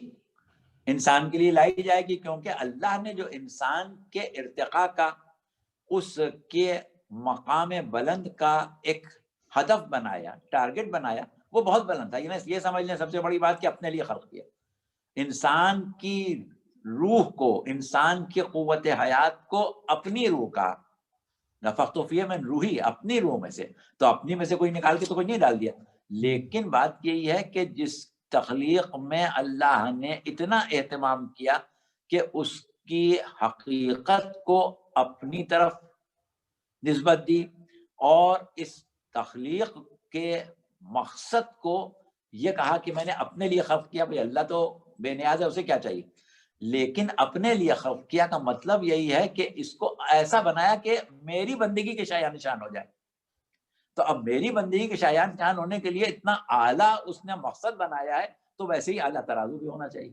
انسان کے لیے لائی جائے گی, کیونکہ اللہ نے جو انسان کے ارتقاء کا, اس کے مقام بلند کا ایک ہدف بنایا, ٹارگٹ بنایا, وہ بہت بلند تھا. یہ سمجھ لیں سب سے بڑی بات کہ اپنے لیے خلق کیا. انسان کی روح کو, انسان کی قوت حیات کو اپنی روح کا, نفخت فیہ من روحی, اپنی روح میں سے, تو اپنی میں سے کوئی نکال کے تو کوئی نہیں ڈال دیا. لیکن بات یہی ہے کہ جس تخلیق میں اللہ نے اتنا اہتمام کیا کہ اس کی حقیقت کو اپنی طرف نسبت دی, اور اس تخلیق کے مقصد کو یہ کہا کہ میں نے اپنے لیے خلق کیا. بھئی اللہ تو بے نیاز ہے, اسے کیا چاہیے, لیکن اپنے لیے خوف کیا کا مطلب یہی ہے کہ اس کو ایسا بنایا کہ میری بندگی کے شایان نشان ہو جائے. تو اب میری بندگی کے شایان نشان ہونے کے لیے اتنا اعلیٰ اس نے مقصد بنایا ہے، تو ویسے ہی اعلیٰ ترازو بھی ہونا چاہیے.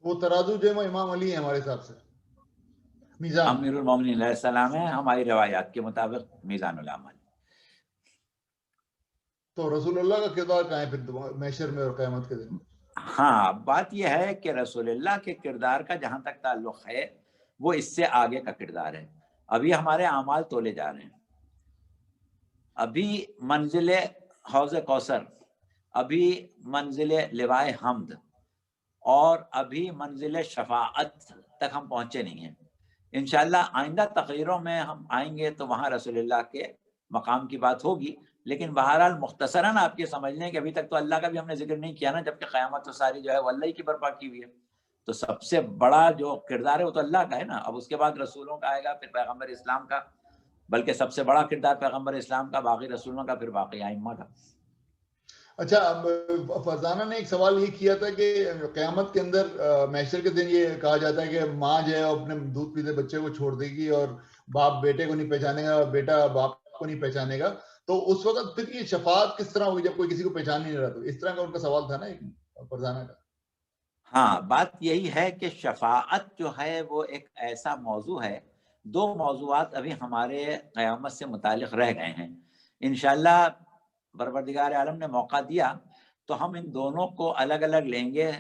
وہ ترازو جو ہے امام علی ہے ہمارے حساب سے، میزان. امیر المومنین علیہ السلام ہے ہماری روایات کے مطابق میزان العمل. تو رسول اللہ کا کردار کہاں ہے پھر محشر میں اور قیامت کے دن؟ ہاں، بات یہ ہے کہ رسول اللہ کے کردار کا جہاں تک تعلق ہے وہ اس سے آگے کا کردار ہے. ابھی ہمارے اعمال تولے جا رہے ہیں. ابھی منزل حوض کوثر، ابھی منزل لوائے حمد، اور ابھی منزل شفاعت تک ہم پہنچے نہیں ہیں. انشاءاللہ آئندہ تقریروں میں ہم آئیں گے تو وہاں رسول اللہ کے مقام کی بات ہوگی. لیکن بہرحال مختصراً آپ یہ سمجھ لیں کہ ابھی تک تو اللہ کا بھی ہم نے ذکر نہیں کیا نا، جبکہ قیامت تو ساری جو ہے وہ اللہ ہی کی برپا کی ہوئی ہے. تو سب سے بڑا جو کردار ہے وہ تو اللہ کا ہے نا. اب اس کے بعد رسولوں کا آئے گا، پھر پیغمبر اسلام کا، بلکہ سب سے بڑا کردار پیغمبر اسلام کا، باقی رسولوں کا، پھر باقی ائمہ کا. اچھا، فرزانہ نے ایک سوال یہ کیا تھا کہ قیامت کے اندر محشر کے دن یہ کہا جاتا ہے کہ ماں جو ہے اپنے دودھ پیتے بچے کو چھوڑ دے گی اور باپ بیٹے کو نہیں پہچانے گا، بیٹا باپ کو نہیں پہچانے گا. تو اس وقت پھر یہ شفاعت کس طرح ہوگی جب کوئی کسی کو پہچان نہیں رہا؟ تو اس طرح کا ان کا سوال تھا نا ایک فرزانہ کا. ہاں، بات یہی ہے کہ شفاعت جو ہے وہ ایک ایسا موضوع ہے. دو موضوعات ابھی ہمارے قیامت سے متعلق رہ گئے ہیں. انشاءاللہ پروردگار عالم نے موقع دیا تو ہم ان دونوں کو الگ الگ لیں گے.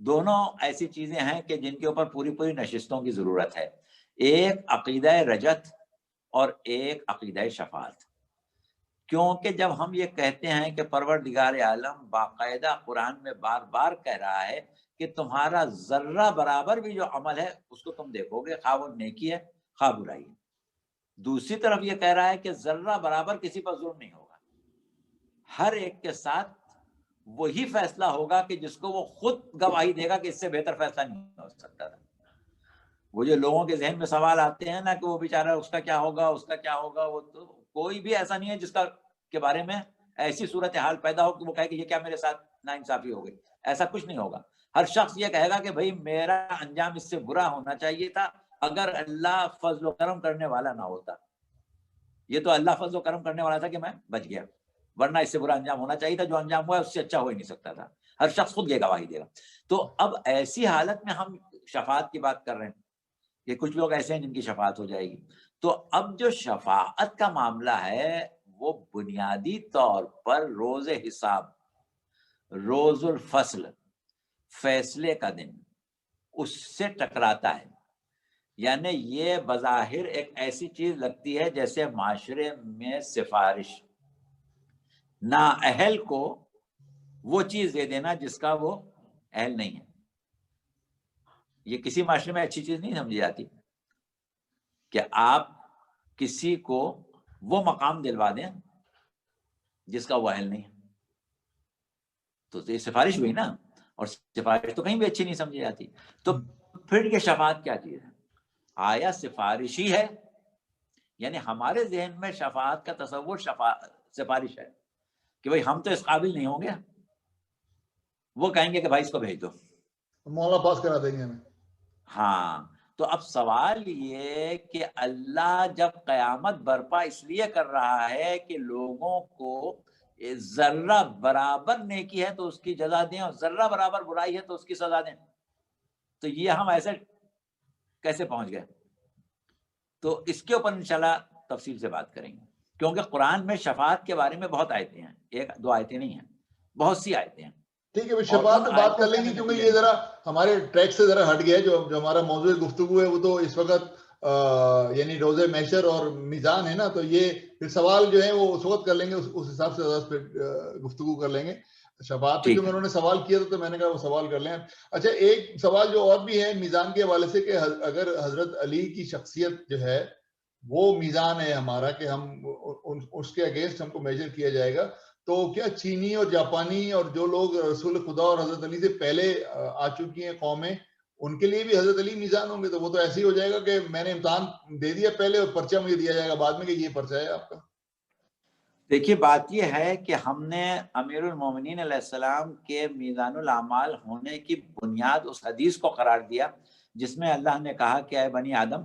دونوں ایسی چیزیں ہیں کہ جن کے اوپر پوری پوری نشستوں کی ضرورت ہے. ایک عقیدہ رجت اور ایک عقیدہ شفاعت. کیونکہ جب ہم یہ کہتے ہیں کہ پروردگار عالم باقاعدہ قرآن میں بار بار کہہ رہا ہے کہ تمہارا ذرہ برابر بھی جو عمل ہے اس کو تم دیکھو گے، خواہ وہ نیکی ہے خواہ برائی ہے. دوسری طرف یہ کہہ رہا ہے کہ ذرہ برابر کسی پر ظلم نہیں ہوگا. ہر ایک کے ساتھ وہی فیصلہ ہوگا کہ جس کو وہ خود گواہی دے گا کہ اس سے بہتر فیصلہ نہیں ہو سکتا تھا. وہ جو لوگوں کے ذہن میں سوال آتے ہیں نا کہ وہ بیچارہ اس کا کیا ہوگا، اس کا کیا ہوگا، وہ تو کوئی بھی ایسا نہیں ہے جس کا کے بارے میں ایسی صورتحال پیدا ہو کہ وہ کہے کہ یہ کیا میرے ساتھ ناانصافی ہو گئی. ایسا کچھ نہیں ہوگا. ہر شخص یہ کہے گا کہ بھائی میرا انجام اس سے برا ہونا چاہیے تھا اگر اللہ فضل و کرم کرنے والا نہ ہوتا. یہ تو اللہ فضل و کرم کرنے والا تھا کہ میں بچ گیا، ورنہ اس سے برا انجام ہونا چاہیے تھا. جو انجام ہوا ہے اس سے اچھا ہو ہی نہیں سکتا تھا. ہر شخص خود یہ گواہی دے گا. تو اب ایسی حالت میں ہم شفاعت کی بات کر رہے ہیں کہ کچھ لوگ ایسے ہیں جن کی شفاعت ہو جائے گی. تو اب جو شفاعت کا معاملہ ہے وہ بنیادی طور پر روز حساب، روز الفصل، فیصلے کا دن، اس سے ٹکراتا ہے. یعنی یہ بظاہر ایک ایسی چیز لگتی ہے جیسے معاشرے میں سفارش، نااہل کو وہ چیز دے دینا جس کا وہ اہل نہیں ہے. یہ کسی معاشرے میں اچھی چیز نہیں سمجھی جاتی کہ آپ کسی کو وہ مقام دلوا دیں جس کا وہ اہل نہیں ہے. تو یہ سفارش ہوئی نا، اور سفارش تو کہیں بھی اچھی نہیں سمجھی جاتی. تو پھر یہ شفاعت کیا چیز ہے؟ آیا سفارش ہی ہے؟ یعنی ہمارے ذہن میں شفاعت کا تصور سفارش ہے کہ بھائی ہم تو اس قابل نہیں ہوں گے، وہ کہیں گے کہ بھائی اس کو بھیج دو، مولا پاس کرا دیں گے ہمیں. ہاں. تو اب سوال یہ کہ اللہ جب قیامت برپا اس لیے کر رہا ہے کہ لوگوں کو ذرہ برابر نیکی ہے تو اس کی جزا دیں اور ذرہ برابر برائی ہے تو اس کی سزا دیں. تو یہ ہم ایسے کیسے پہنچ گئے؟ تو اس کے اوپر انشاءاللہ تفصیل سے بات کریں گے، کیونکہ قرآن میں شفاعت کے بارے میں بہت آیتیں ہیں. ایک دو آیتیں نہیں ہیں، بہت سی آیتیں ہیں. ٹھیک ہے، شفاعت پہ بات کر لیں گے کیونکہ یہ ذرا ہمارے ٹریک سے ذرا ہٹ گیا ہے. جو ہمارا موضوع گفتگو ہے وہ تو اس وقت یعنی روز محشر اور میزان ہے نا. تو یہ پھر سوال جو ہے وہ اس وقت کر لیں گے، اس حساب سے گفتگو کر لیں گے. شفاعت پہ جو انہوں نے سوال کیا تھا تو میں نے کہا وہ سوال کر لیں. اچھا، ایک سوال جو اور بھی ہے میزان کے حوالے سے کہ اگر حضرت علی کی شخصیت جو ہے وہ میزان ہے ہمارا کہ ہم اس کے اگینسٹ ہم کو میجر کیا جائے گا، تو کیا چینی اور جاپانی اور جو لوگ رسول خدا اور حضرت علی سے پہلے آ چکی ہیں قومیں، ان کے لیے بھی حضرت علی میزان ہوں گے؟ تو وہ تو ایسے ہی ہو جائے گا کہ میں نے امتحان دے دیا پہلے اور پرچہ مجھے دیا جائے گا بعد میں کہ یہ پرچہ ہے آپ کا. دیکھیے بات یہ ہے کہ ہم نے امیر المومنین علیہ السلام کے میزان الاعمال ہونے کی بنیاد اس حدیث کو قرار دیا جس میں اللہ نے کہا کہ اے بنی آدم،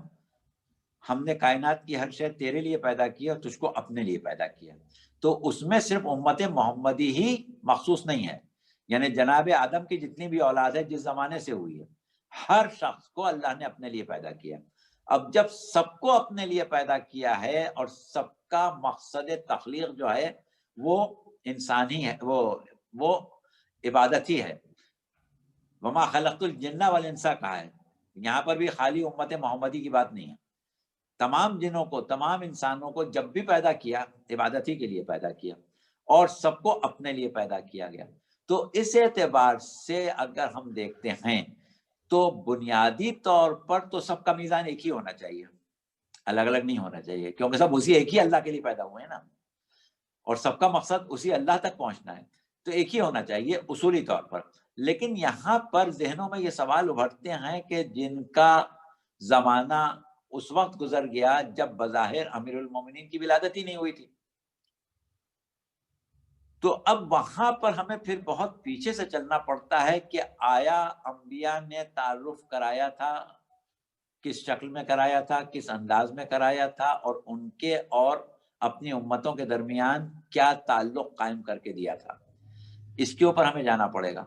ہم نے کائنات کی ہر شے تیرے لیے پیدا کی اور تجھ کو اپنے لیے پیدا کیا. تو اس میں صرف امت محمدی ہی مخصوص نہیں ہے، یعنی جناب آدم کی جتنی بھی اولاد ہے جس زمانے سے ہوئی ہے، ہر شخص کو اللہ نے اپنے لیے پیدا کیا. اب جب سب کو اپنے لیے پیدا کیا ہے اور سب کا مقصد تخلیق جو ہے وہ انسانی ہے، وہ عبادت ہی ہے. وما خلقت الجن والانس کہا ہے، یہاں پر بھی خالی امت محمدی کی بات نہیں ہے. تمام جنوں کو، تمام انسانوں کو جب بھی پیدا کیا عبادت ہی کے لیے پیدا کیا اور سب کو اپنے لیے پیدا کیا گیا. تو اس اعتبار سے اگر ہم دیکھتے ہیں تو بنیادی طور پر تو سب کا میزان ایک ہی ہونا چاہیے، الگ الگ نہیں ہونا چاہیے، کیونکہ سب اسی ایک ہی اللہ کے لیے پیدا ہوئے ہیں نا، اور سب کا مقصد اسی اللہ تک پہنچنا ہے. تو ایک ہی ہونا چاہیے اصولی طور پر. لیکن یہاں پر ذہنوں میں یہ سوال ابھرتے ہیں کہ جن کا زمانہ اس وقت گزر گیا جب بظاہر امیر المومنین کی ولادت ہی نہیں ہوئی تھی، تو اب وہاں پر ہمیں پھر بہت پیچھے سے چلنا پڑتا ہے کہ آیا انبیاء نے تعارف کرایا تھا، کس شکل میں کرایا تھا، کس انداز میں کرایا تھا، اور ان کے اور اپنی امتوں کے درمیان کیا تعلق قائم کر کے دیا تھا، اس کے اوپر ہمیں جانا پڑے گا.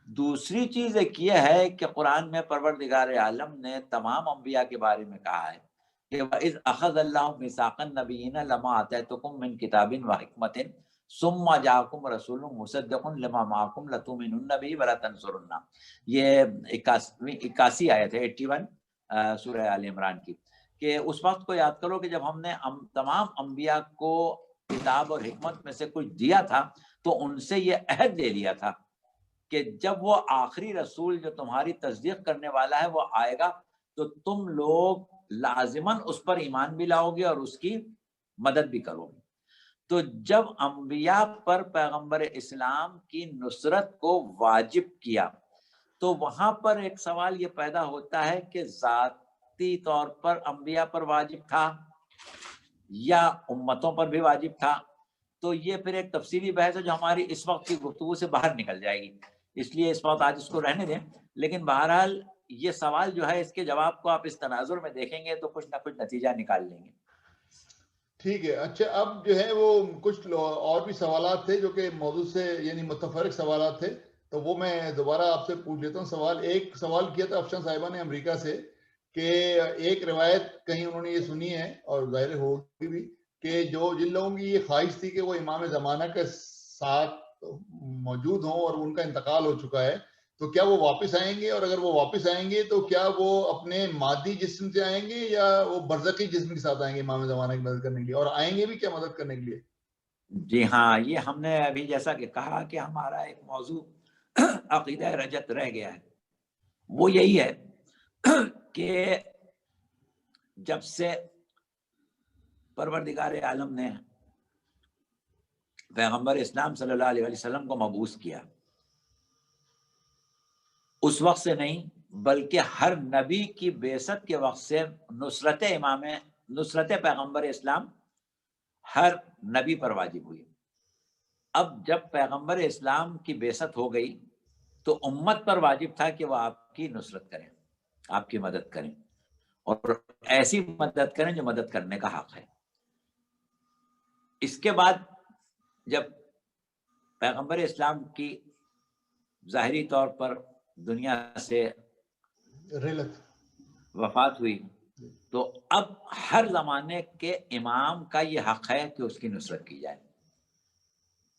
دوسری چیز ایک یہ ہے کہ قرآن میں پروردگار عالم نے تمام انبیاء کے بارے میں کہا ہے کہ وَإِذْ أَخَذَ اللَّهُ مِيثَاقَ النَّبِيِّينَ لَمَا آتَيْتُكُم مِّن کِتَابٍ وَحِکْمَةٍ ثُمَّ جَاءَكُمْ رَسُولٌ مُصَدِّقٌ لِّمَا مَعَكُمْ لَتُؤْمِنُنَّ بِهِ وَلَتَنصُرُنَّهُ. یہ 81 آیت ہے، 81 سورہ آل عمران کی، کہ اس وقت کو یاد کرو کہ جب ہم نے تمام انبیاء کو کتاب اور حکمت میں سے کچھ دیا تھا تو ان سے یہ عہد لے لیا تھا کہ جب وہ آخری رسول جو تمہاری تصدیق کرنے والا ہے وہ آئے گا تو تم لوگ لازماً اس پر ایمان بھی لاؤ گے اور اس کی مدد بھی کرو گے. تو جب انبیاء پر پیغمبر اسلام کی نصرت کو واجب کیا تو وہاں پر ایک سوال یہ پیدا ہوتا ہے کہ ذاتی طور پر انبیاء پر واجب تھا یا امتوں پر بھی واجب تھا. تو یہ پھر ایک تفصیلی بحث ہے جو ہماری اس وقت کی گفتگو سے باہر نکل جائے گی، اس لیے اس وقت آج اس کو رہنے دیں. لیکن بہرحال یہ سوال جو ہے اس کے جواب کو آپ اس تناظر میں دیکھیں گے تو کچھ نہ کچھ نتیجہ نکال لیں گے. ٹھیک ہے. اچھا، اب جو ہے وہ کچھ اور بھی سوالات تھے جو کہ موضوع سے یعنی متفرق سوالات تھے، تو وہ میں دوبارہ آپ سے پوچھ لیتا ہوں. ایک سوال کیا تھا افشان صاحبہ نے امریکہ سے کہ ایک روایت کہیں انہوں نے یہ سنی ہے اور ظاہر ہوگی بھی کہ جن لوگوں کی یہ خواہش تھی کہ وہ امام زمانہ کے ساتھ موجود ہوں اور ان کا انتقال ہو چکا ہے، تو کیا وہ واپس آئیں گے؟ اور اگر وہ واپس آئیں گے تو کیا وہ اپنے مادی جسم سے آئیں گے یا وہ برزخی جسم کے ساتھ آئیں گے امام زمانہ کی مدد کرنے کے لیے؟ اور آئیں گے بھی کیا مدد کرنے کے لیے؟ جی ہاں، یہ ہم نے ابھی جیسا کہ کہا کہ ہمارا ایک موضوع عقیدہ رجت رہ گیا ہے، وہ یہی ہے کہ جب سے پروردگار عالم نے پیغمبر اسلام صلی اللہ علیہ وسلم کو مبعوث کیا، اس وقت سے نہیں بلکہ ہر نبی کی بعثت کے وقت سے نصرت پیغمبر اسلام ہر نبی پر واجب ہوئی. اب جب پیغمبر اسلام کی بعثت ہو گئی تو امت پر واجب تھا کہ وہ آپ کی نصرت کریں، آپ کی مدد کریں، اور ایسی مدد کریں جو مدد کرنے کا حق ہے. اس کے بعد جب پیغمبر اسلام کی ظاہری طور پر دنیا سے وفات ہوئی تو اب ہر زمانے کے امام کا یہ حق ہے کہ اس کی نصرت کی جائے.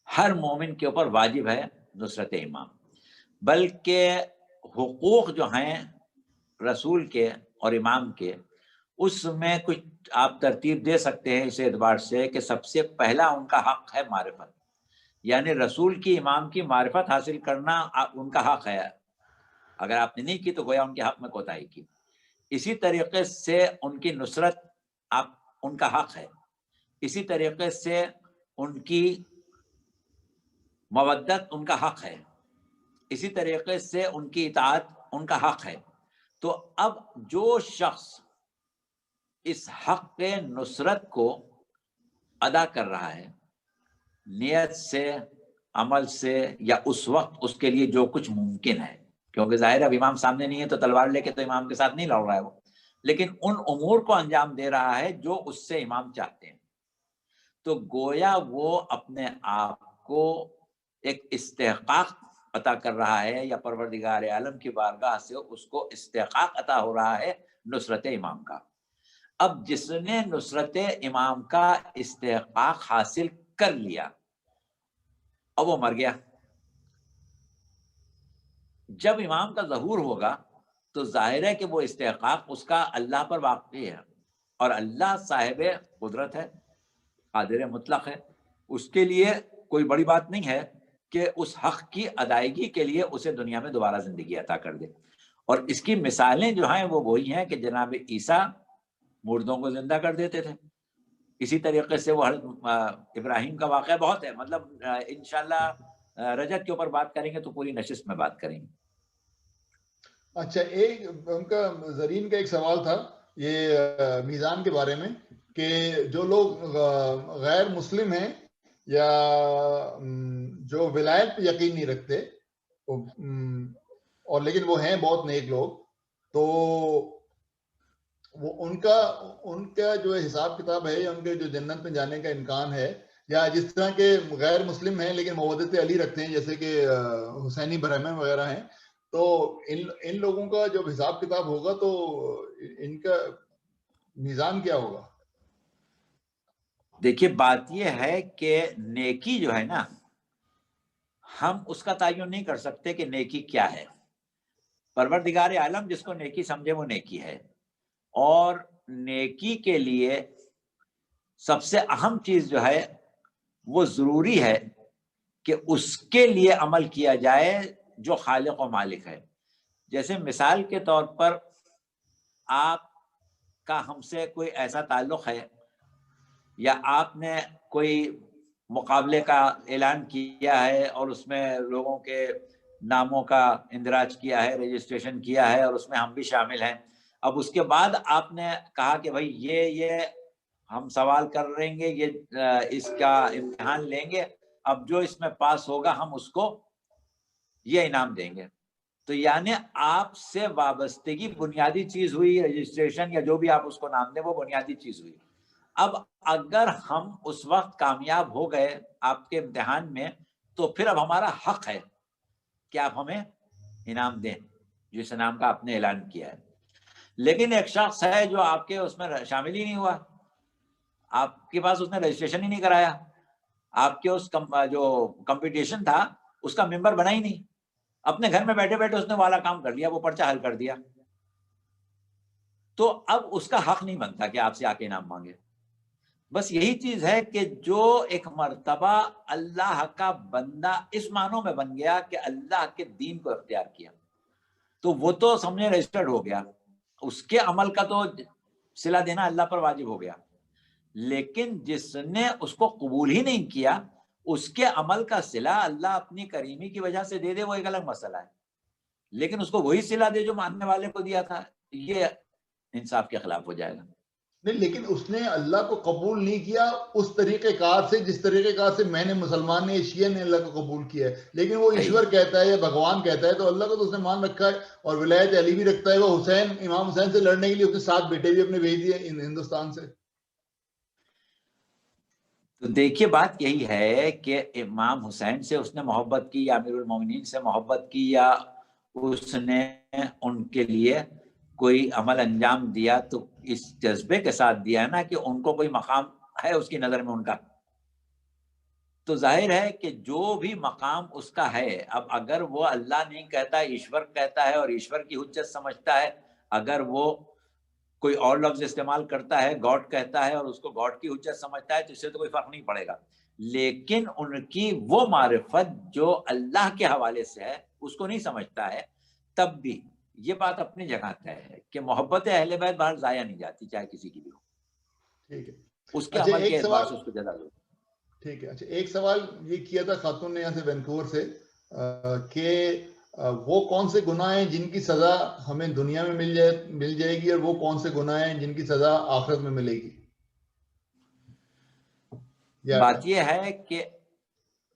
ہر مومن کے اوپر واجب ہے نصرت امام، بلکہ حقوق جو ہیں رسول کے اور امام کے اس میں کچھ آپ ترتیب دے سکتے ہیں اس اعتبار سے کہ سب سے پہلا ان کا حق ہے معرفت، یعنی رسول کی امام کی معرفت حاصل کرنا ان کا حق ہے. اگر آپ نے نہیں کی تو گویا ان کے حق میں کوتاہی کی. اسی طریقے سے ان کی نصرت ان کا حق ہے، اسی طریقے سے ان کی مودت ان کا حق ہے، اسی طریقے سے ان کی اطاعت ان کا حق ہے. تو اب جو شخص اس حق نصرت کو ادا کر رہا ہے نیت سے، عمل سے، یا اس وقت اس کے لیے جو کچھ ممکن ہے، کیونکہ ظاہر اب امام سامنے نہیں ہے تو تلوار لے کے تو امام کے ساتھ نہیں لڑ رہا ہے وہ، لیکن ان امور کو انجام دے رہا ہے جو اس سے امام چاہتے ہیں، تو گویا وہ اپنے آپ کو ایک استحقاق عطا کر رہا ہے، یا پروردگار عالم کی بارگاہ سے اس کو استحقاق عطا ہو رہا ہے نصرت امام کا۔ اب جس نے نصرت امام کا استحقاق حاصل کر لیا، اب وہ مر گیا، جب امام کا ظہور ہوگا تو ظاہر ہے کہ وہ استحقاق اس کا اللہ پر واقع ہے، اور اللہ صاحب قدرت ہے، قادر مطلق ہے، اس کے لیے کوئی بڑی بات نہیں ہے کہ اس حق کی ادائیگی کے لیے اسے دنیا میں دوبارہ زندگی عطا کر دے۔ اور اس کی مثالیں جو ہیں وہ وہی ہیں کہ جناب عیسیٰ مردوں کو زندہ کر دیتے تھے، اسی طریقے سے وہ حضرت ابراہیم کا واقعہ بہت ہے، مطلب انشاءاللہ رجب کے اوپر بات کریں گے تو پوری نشست میں بات کریں گے۔ اچھا، ایک ان کا زرین کا ایک سوال تھا یہ میزان کے بارے میں، کہ جو لوگ غیر مسلم ہیں یا جو ولایت پہ یقین نہیں رکھتے اور لیکن وہ ہیں بہت نیک لوگ، تو وہ ان کا جو حساب کتاب ہے یا ان کے جو جنت میں جانے کا امکان ہے، یا جس طرح کے غیر مسلم ہیں لیکن مودت علی رکھتے ہیں جیسے کہ حسینی برہمن وغیرہ ہیں، تو ان لوگوں کا جب حساب کتاب ہوگا تو ان کا میزان کیا ہوگا؟ دیکھیے بات یہ ہے کہ نیکی جو ہے نا، ہم اس کا تعین نہیں کر سکتے کہ نیکی کیا ہے۔ پروردگار عالم جس کو نیکی سمجھے وہ نیکی ہے، اور نیکی کے لیے سب سے اہم چیز جو ہے وہ ضروری ہے کہ اس کے لیے عمل کیا جائے جو خالق و مالک ہے۔ جیسے مثال کے طور پر آپ کا ہم سے کوئی ایسا تعلق ہے، یا آپ نے کوئی مقابلے کا اعلان کیا ہے اور اس میں لوگوں کے ناموں کا اندراج کیا ہے، رجسٹریشن کیا ہے، اور اس میں ہم بھی شامل ہیں۔ اب اس کے بعد آپ نے کہا کہ بھائی یہ ہم سوال کر رہیں گے، یہ اس کا امتحان لیں گے، اب جو اس میں پاس ہوگا ہم اس کو یہ انعام دیں گے۔ تو یعنی آپ سے وابستگی بنیادی چیز ہوئی، رجسٹریشن یا جو بھی آپ اس کو نام دیں وہ بنیادی چیز ہوئی۔ اب اگر ہم اس وقت کامیاب ہو گئے آپ کے امتحان میں، تو پھر اب ہمارا حق ہے کہ آپ ہمیں انعام دیں جس انعام کا آپ نے اعلان کیا ہے۔ لیکن ایک شخص ہے جو آپ کے اس میں شامل ہی نہیں ہوا، آپ کے پاس اس نے رجسٹریشن ہی نہیں کرایا، آپ کے اس جو کمپٹیشن تھا اس کا ممبر بنا ہی نہیں، اپنے گھر میں بیٹھے بیٹھے اس نے والا کام کر لیا، وہ پرچہ حل کر دیا، تو اب اس کا حق نہیں بنتا کہ آپ سے آ کے انعام مانگے۔ بس یہی چیز ہے کہ جو ایک مرتبہ اللہ کا بندہ اس معنوں میں بن گیا کہ اللہ کے دین کو اختیار کیا، تو وہ تو سمجھے رجسٹرڈ ہو گیا، اس کے عمل کا تو صلہ دینا اللہ پر واجب ہو گیا۔ لیکن جس نے اس کو قبول ہی نہیں کیا، اس کے عمل کا صلہ اللہ اپنی کریمی کی وجہ سے دے دے وہ ایک الگ مسئلہ ہے، لیکن اس کو وہی صلہ دے جو ماننے والے کو دیا تھا، یہ انصاف کے خلاف ہو جائے گا۔ نہیں، لیکن اس نے اللہ کو قبول نہیں کیا اس طریقہ کار سے جس طریقہ کار سے میں نے مسلمان نے شیعہ نے اللہ کو قبول کیا ہے، لیکن وہ ایشور کہتا ہے یا بھگوان کہتا ہے، تو اللہ کو تو اس نے مان رکھا ہے، اور ولایت علی بھی رکھتا ہے۔ وہ امام حسین سے لڑنے کے لیے اس نے 7 بیٹے بھی اپنے بھیج دیے ہندوستان سے۔ تو دیکھیے بات یہی ہے کہ امام حسین سے اس نے محبت کی، یا امیر المومنین سے محبت کی، یا اس نے ان کے لیے کوئی عمل انجام دیا، تو اس جذبے کے ساتھ دیا نا کہ ان کو کوئی مقام ہے اس کی نظر میں ان کا، تو ظاہر ہے کہ جو بھی مقام اس کا ہے، اب اگر وہ اللہ نہیں کہتا ایشور کہتا ہے اور ایشور کی حجت سمجھتا ہے، اگر وہ کوئی اور لفظ استعمال کرتا ہے گاڈ کہتا ہے اور اس کو گاڈ کی حجت سمجھتا ہے، تو اس سے تو کوئی فرق نہیں پڑے گا، لیکن ان کی وہ معرفت جو اللہ کے حوالے سے ہے اس کو نہیں سمجھتا ہے، تب بھی یہ بات اپنی جگہ ہے کہ محبت اہل بیت باہر ضائع نہیں جاتی، چاہے کسی کی بھی ہو، ٹھیک ہے۔ اس کے اچھا عمل ایک کے اعتبار سوال، سے اس کو جزا دو۔ ٹھیک ہے، اچھا ایک سوال یہ کیا تھا خاتون نے یہاں سے وینکوور سے، کہ وہ کون سے گناہ ہیں جن کی سزا ہمیں دنیا میں مل جائے گی، اور وہ کون سے گناہ ہیں جن کی سزا آخرت میں ملے گی؟ بات یہ ہے کہ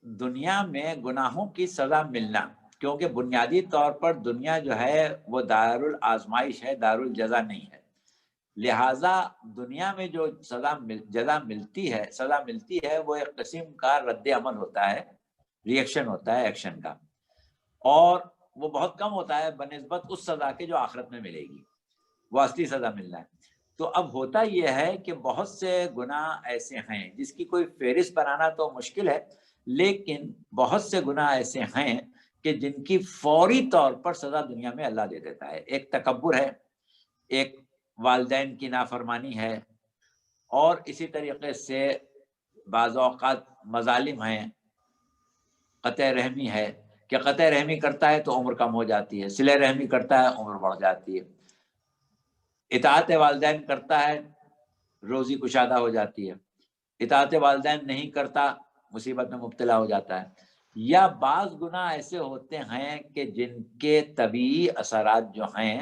دنیا میں گناہوں کی سزا ملنا، کیونکہ بنیادی طور پر دنیا جو ہے وہ دار الآزمائش ہے، دار الجزا نہیں ہے، لہٰذا دنیا میں جو سزا ملتی ہے وہ ایک قسم کا رد عمل ہوتا ہے، ریئیکشن ہوتا ہے ایکشن کا، اور وہ بہت کم ہوتا ہے بنسبت اس سزا کے جو آخرت میں ملے گی، وہ اصلی سزا ملنا ہے۔ تو اب ہوتا یہ ہے کہ بہت سے گناہ ایسے ہیں جس کی کوئی فہرست بنانا تو مشکل ہے، لیکن بہت سے گناہ ایسے ہیں کہ جن کی فوری طور پر سزا دنیا میں اللہ دے دیتا ہے۔ ایک تکبر ہے، ایک والدین کی نافرمانی ہے، اور اسی طریقے سے بعض اوقات مظالم ہیں، قطع رحمی ہے کہ قطع رحمی کرتا ہے تو عمر کم ہو جاتی ہے، صلہ رحمی کرتا ہے عمر بڑھ جاتی ہے، اطاعت والدین کرتا ہے روزی کشادہ ہو جاتی ہے، اطاعت والدین نہیں کرتا مصیبت میں مبتلا ہو جاتا ہے۔ یا بعض گناہ ایسے ہوتے ہیں کہ جن کے طبیعی اثرات جو ہیں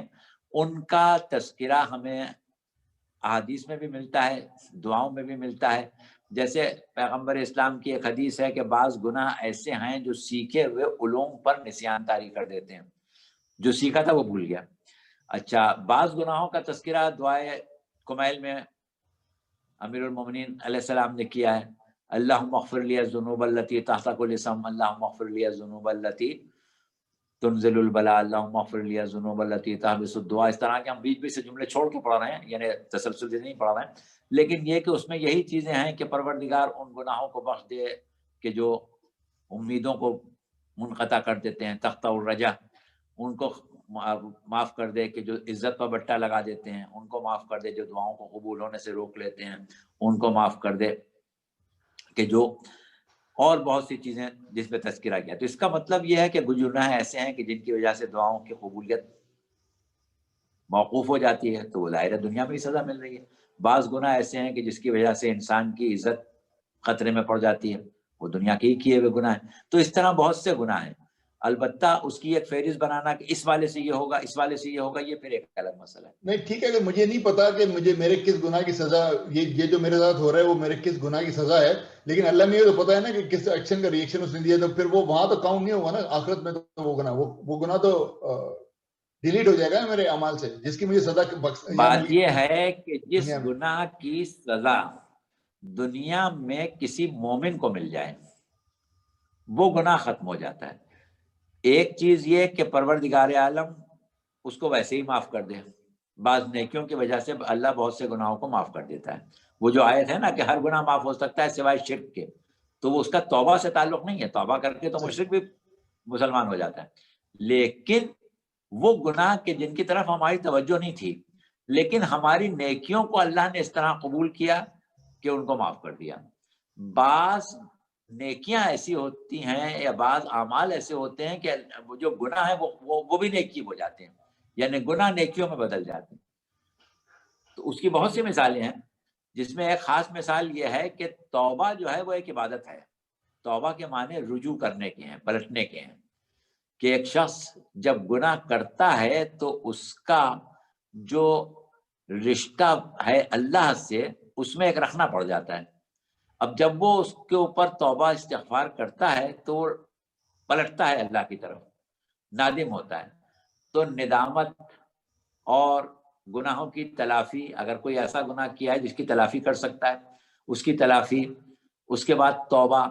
ان کا تذکرہ ہمیں احادیث میں بھی ملتا ہے، دعاؤں میں بھی ملتا ہے۔ جیسے پیغمبر اسلام کی ایک حدیث ہے کہ بعض گناہ ایسے ہیں جو سیکھے ہوئے علوم پر نسیان طاری کر دیتے ہیں، جو سیکھا تھا وہ بھول گیا۔ اچھا، بعض گناہوں کا تذکرہ دعائے کمیل میں امیر المومنین علیہ السلام نے کیا ہے، اللہم اغفر لی الذنوب التی تحت کل اسم، اللہم اغفر لی الذنوب التی تنزل البلاء، اللہم اغفر لی الذنوب التی تحبس الدعاء۔ اس طرح کے ہم بیچ بیچ سے جملے چھوڑ کے پڑھ رہے ہیں، یعنی تسلسل سے نہیں پڑھ رہے ہیں، لیکن یہ کہ اس میں یہی چیزیں ہیں کہ پروردگار ان گناہوں کو بخش دے کہ جو امیدوں کو منقطع کر دیتے ہیں، تختہ الرجا، ان کو معاف کر دے کہ جو عزت پر بٹا لگا دیتے ہیں، ان کو معاف کر دے جو دعاؤں کو قبول ہونے سے روک لیتے ہیں، ان کو معاف کر دے کہ جو اور بہت سی چیزیں جس پہ تذکرہ کیا۔ تو اس کا مطلب یہ ہے کہ گناہ ایسے ہیں کہ جن کی وجہ سے دعاؤں کی قبولیت موقوف ہو جاتی ہے، تو وہ ظاہر دنیا میں ہی سزا مل رہی ہے۔ بعض گناہ ایسے ہیں کہ جس کی وجہ سے انسان کی عزت خطرے میں پڑ جاتی ہے، وہ دنیا کے ہی کیے ہوئے گناہ ہیں۔ تو اس طرح بہت سے گناہ ہیں، البتہ اس کی ایک فہرست بنانا کہ اس والے سے یہ ہوگا، اس والے سے یہ ہوگا، یہ پھر ایک الگ مسئلہ ہے۔ نہیں ٹھیک ہے، کہ مجھے نہیں پتا کہ میرے کس گناہ کی سزا، یہ جو میرے ساتھ ہو رہا ہے وہ میرے کس گناہ کی سزا ہے، لیکن اللہ میں یہ تو پتا ہے نا کہ کس ایکشن کا ریئیکشن اس نے دیا، تو پھر وہ وہاں تو کاؤنٹ نہیں ہوگا نا آخرت میں، تو وہ گناہ تو ڈیلیٹ ہو جائے گا میرے اعمال سے، جس کی مجھے سزا بات یہ ہے کہ جس دنیا میں۔ گناہ کی سزا دنیا میں کسی مومن کو مل جائے وہ گناہ ختم ہو جاتا ہے۔ ایک چیز یہ کہ پروردگار عالم اس کو ویسے ہی معاف کر دے، بعض نیکیوں کی وجہ سے اللہ بہت سے گناہوں کو معاف کر دیتا ہے۔ وہ جو آیت ہے نا کہ ہر گناہ معاف ہو سکتا ہے سوائے شرک کے، تو وہ اس کا توبہ سے تعلق نہیں ہے، توبہ کر کے تو مشرک بھی مسلمان ہو جاتا ہے، لیکن وہ گناہ کہ جن کی طرف ہماری توجہ نہیں تھی لیکن ہماری نیکیوں کو اللہ نے اس طرح قبول کیا کہ ان کو معاف کر دیا۔ بعض نیکیاں ایسی ہوتی ہیں یا بعض اعمال ایسے ہوتے ہیں کہ وہ جو گناہ ہے وہ بھی نیکی ہو جاتے ہیں، یعنی گناہ نیکیوں میں بدل جاتے ہیں۔ تو اس کی بہت سی مثالیں ہیں، جس میں ایک خاص مثال یہ ہے کہ توبہ جو ہے وہ ایک عبادت ہے۔ توبہ کے معنی رجوع کرنے کے ہیں، پلٹنے کے ہیں، کہ ایک شخص جب گناہ کرتا ہے تو اس کا جو رشتہ ہے اللہ سے اس میں ایک رکھنا پڑ جاتا ہے۔ اب جب وہ اس کے اوپر توبہ استغفار کرتا ہے تو وہ پلٹتا ہے اللہ کی طرف، نادم ہوتا ہے، تو ندامت اور گناہوں کی تلافی، اگر کوئی ایسا گناہ کیا ہے جس کی تلافی کر سکتا ہے اس کی تلافی، اس کے بعد توبہ،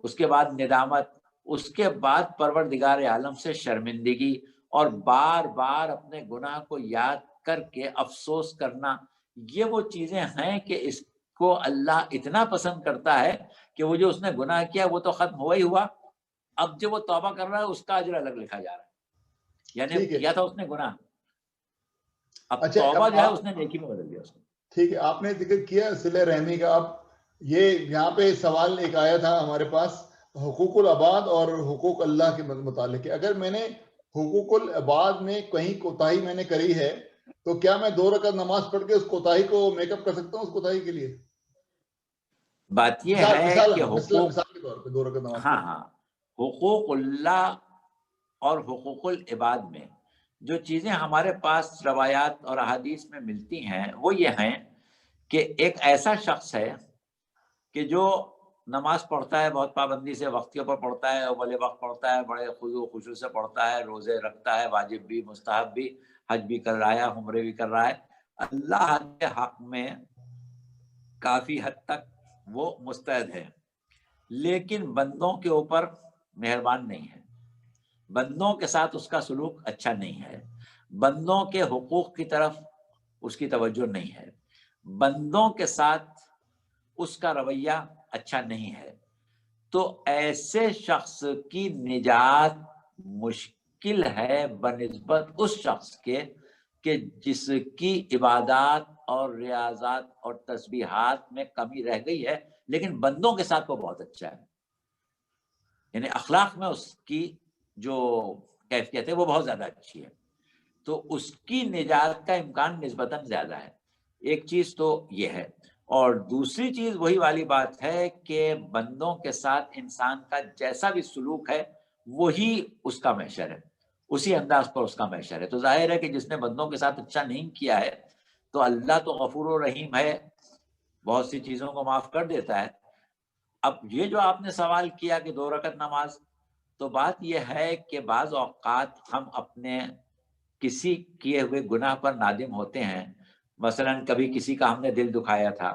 اس کے بعد ندامت، اس کے بعد پروردگار عالم سے شرمندگی، اور بار بار اپنے گناہ کو یاد کر کے افسوس کرنا، یہ وہ چیزیں ہیں کہ اس کو اللہ اتنا پسند کرتا ہے کہ وہ جو اس نے گناہ کیا وہ تو ختم ہوا ہی ہوا، اب جو وہ توبہ کر رہا ہے اس کا اجر الگ لکھا جا رہا ہے، یعنی کیا تھا اس نے گناہ، اب توبہ جو ہے اس نے نیکی میں بدل دیا اس کو۔ ٹھیک ہے، آپ نے ذکر کیا صلہ رحمی کا، اب یہ یہاں پہ سوال ایک آیا تھا ہمارے پاس حقوق العباد اور حقوق اللہ کے متعلق، کہ اگر میں نے حقوق العباد میں کہیں کوتاہی میں نے کری ہے تو کیا میں 2 رکعت نماز پڑھ کے اس کوتاہی کو میک اپ کر سکتا ہوں اس کوتاہی کے لیے؟ بات یہ ہے کہ مثال کے طور پہ 2 رکعت نماز ہاں حقوق اللہ اور حقوق العباد میں جو چیزیں ہمارے پاس روایات اور احادیث میں ملتی ہیں وہ یہ ہیں کہ ایک ایسا شخص ہے کہ جو نماز پڑھتا ہے بہت پابندی سے، وقت کے اوپر پڑھتا ہے، اول وقت پڑھتا ہے، بڑے خضوع و خشوع سے پڑھتا ہے، روزے رکھتا ہے، واجب بھی مستحب بھی، حج بھی کر رہا ہے، عمرے بھی کر رہا ہے، اللہ کے حق میں کافی حد تک وہ مستعد ہے، لیکن بندوں کے اوپر مہربان نہیں ہے، بندوں کے ساتھ اس کا سلوک اچھا نہیں ہے، بندوں کے حقوق کی طرف اس کی توجہ نہیں ہے، بندوں کے ساتھ اس کا رویہ اچھا نہیں ہے، تو ایسے شخص کی نجات مشکل ہے بنسبت اس شخص کے کہ جس کی عبادات اور ریاضات اور تسبیحات میں کمی رہ گئی ہے، لیکن بندوں کے ساتھ وہ بہت اچھا ہے، یعنی اخلاق میں اس کی جو کیفیت ہے وہ بہت زیادہ اچھی ہے، تو اس کی نجات کا امکان نسبتاً زیادہ ہے۔ ایک چیز تو یہ ہے، اور دوسری چیز وہی والی بات ہے کہ بندوں کے ساتھ انسان کا جیسا بھی سلوک ہے وہی اس کا محشر ہے، اسی انداز پر اس کا محشر ہے، تو ظاہر ہے کہ جس نے بندوں کے ساتھ اچھا نہیں کیا ہے تو اللہ تو غفور و رحیم ہے، بہت سی چیزوں کو معاف کر دیتا ہے۔ اب یہ جو آپ نے سوال کیا کہ 2 رکعت نماز، تو بات یہ ہے کہ بعض اوقات ہم اپنے کسی کیے ہوئے گناہ پر نادم ہوتے ہیں، مثلا کبھی کسی کا ہم نے دل دکھایا تھا،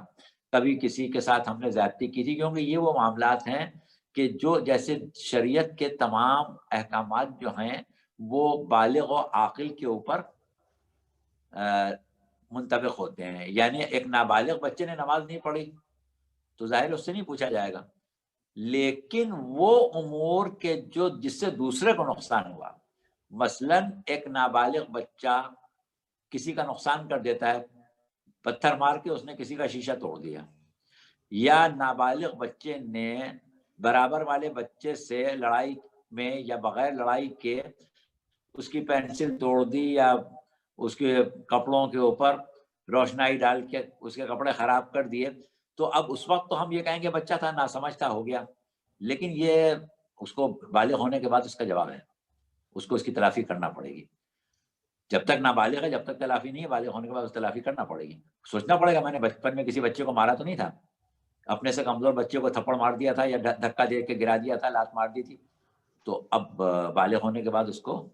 کبھی کسی کے ساتھ ہم نے زیادتی کی تھی، کیونکہ یہ وہ معاملات ہیں کہ جو جیسے شریعت کے تمام احکامات جو ہیں وہ بالغ و عاقل کے اوپر منطبق ہوتے ہیں، یعنی ایک نابالغ بچے نے نماز نہیں پڑھی تو ظاہر اس سے نہیں پوچھا جائے گا، لیکن وہ امور کے جو جس سے دوسرے کو نقصان ہوا، مثلا ایک نابالغ بچہ کسی کا نقصان کر دیتا ہے، پتھر مار کے اس نے کسی کا شیشہ توڑ دیا، یا نابالغ بچے نے برابر والے بچے سے لڑائی میں یا بغیر لڑائی کے اس کی پینسل توڑ دی، یا اس کے کپڑوں کے اوپر روشنائی ڈال کے اس کے کپڑے خراب کر دیے، تو اب اس وقت تو ہم یہ کہیں گے بچہ تھا، ناسمجھ تھا، ہو گیا، لیکن یہ اس کو بالغ ہونے کے بعد اس کا جواب ہے، اس کو اس کی تلافی کرنا پڑے گی، جب تک نابالغ ہے جب تک تلافی نہیں ہے، بالغ ہونے کے بعد اس تلافی کرنا پڑے گی، سوچنا پڑے گا میں نے بچپن میں کسی بچے کو مارا تو نہیں تھا، اپنے سے کمزور بچے کو تھپڑ مار دیا تھا یا دھکا دے کے گرا دیا تھا، لات مار دی تھی، تو اب بالغ ہونے کے بعد اس کو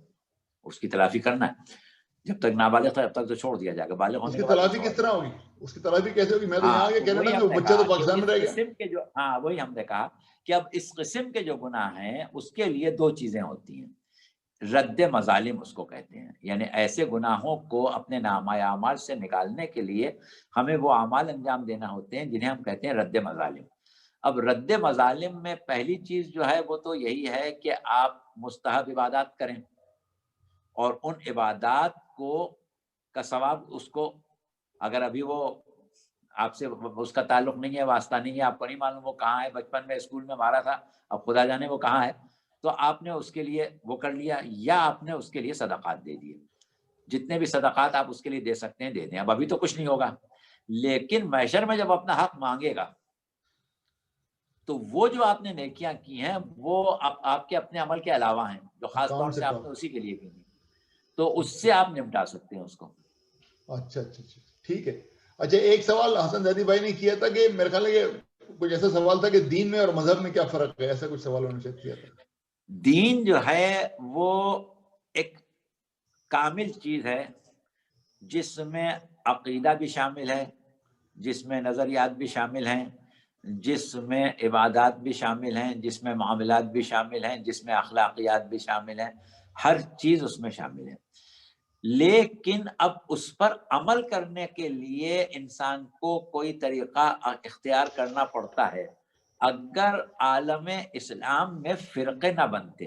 اس کی تلافی کرنا ہے، جب تک نابالغ تھا جب تک تو چھوڑ دیا جائے گا، بالغ اس ہونے کی کے بعد تلافی کس طرح ہوگی، اس کی تلافی کیسے ہوگی؟ میں تو یہاں کے کینیڈا وہی میں، ہم نے بچہ کہا تو کہ پاکستان اس میں رہ گیا۔ قسم کے جو وہی ہم نے کہا کہ اب اس قسم کے جو گناہ ہیں اس کے لیے 2 چیزیں ہوتی ہیں، رد مظالم اس کو کہتے ہیں، یعنی ایسے گناہوں کو اپنے نامہ اعمال سے نکالنے کے لیے ہمیں وہ اعمال انجام دینا ہوتے ہیں جنہیں ہم کہتے ہیں رد مظالم۔ اب رد مظالم میں پہلی چیز جو ہے وہ تو یہی ہے کہ آپ مستحب عبادات کریں، اور ان عبادات کو کا ثواب اس کو، اگر ابھی وہ آپ سے اس کا تعلق نہیں ہے، واسطہ نہیں ہے، آپ کو نہیں معلوم وہ کہاں ہے، بچپن میں اسکول میں مارا تھا، اب خدا جانے وہ کہاں ہے، تو آپ نے اس کے لیے وہ کر لیا، یا آپ نے اس کے لیے صدقات دے دیے، جتنے بھی صدقات آپ اس کے لیے دے سکتے ہیں دے دیں، اب ابھی تو کچھ نہیں ہوگا، لیکن محشر میں جب اپنا حق مانگے گا تو وہ جو آپ نے نیکیاں کی ہیں وہ آپ کے اپنے عمل کے علاوہ ہیں، جو خاص طور سے آپ نے اسی کے لیے کی ہیں، تو اس سے آپ نمٹا سکتے ہیں اس کو۔ اچھا اچھا اچھا، ٹھیک ہے۔ اچھا، ایک سوال حسن زیدی بھائی نے کیا تھا کہ میرے خیال ہے کہ کچھ ایسا سوال تھا کہ دین میں اور مذہب میں کیا فرق ہے، ایسا کچھ سوال انہوں نے شاید کیا تھا۔ دین جو ہے وہ ایک کامل چیز ہے جس میں عقیدہ بھی شامل ہے، جس میں نظریات بھی شامل ہیں، جس میں عبادات بھی شامل ہیں، جس میں معاملات بھی شامل ہیں، جس میں اخلاقیات بھی شامل ہیں، ہر چیز اس میں شامل ہے، لیکن اب اس پر عمل کرنے کے لیے انسان کو کوئی طریقہ اختیار کرنا پڑتا ہے۔ اگر عالم اسلام میں فرقے نہ بنتے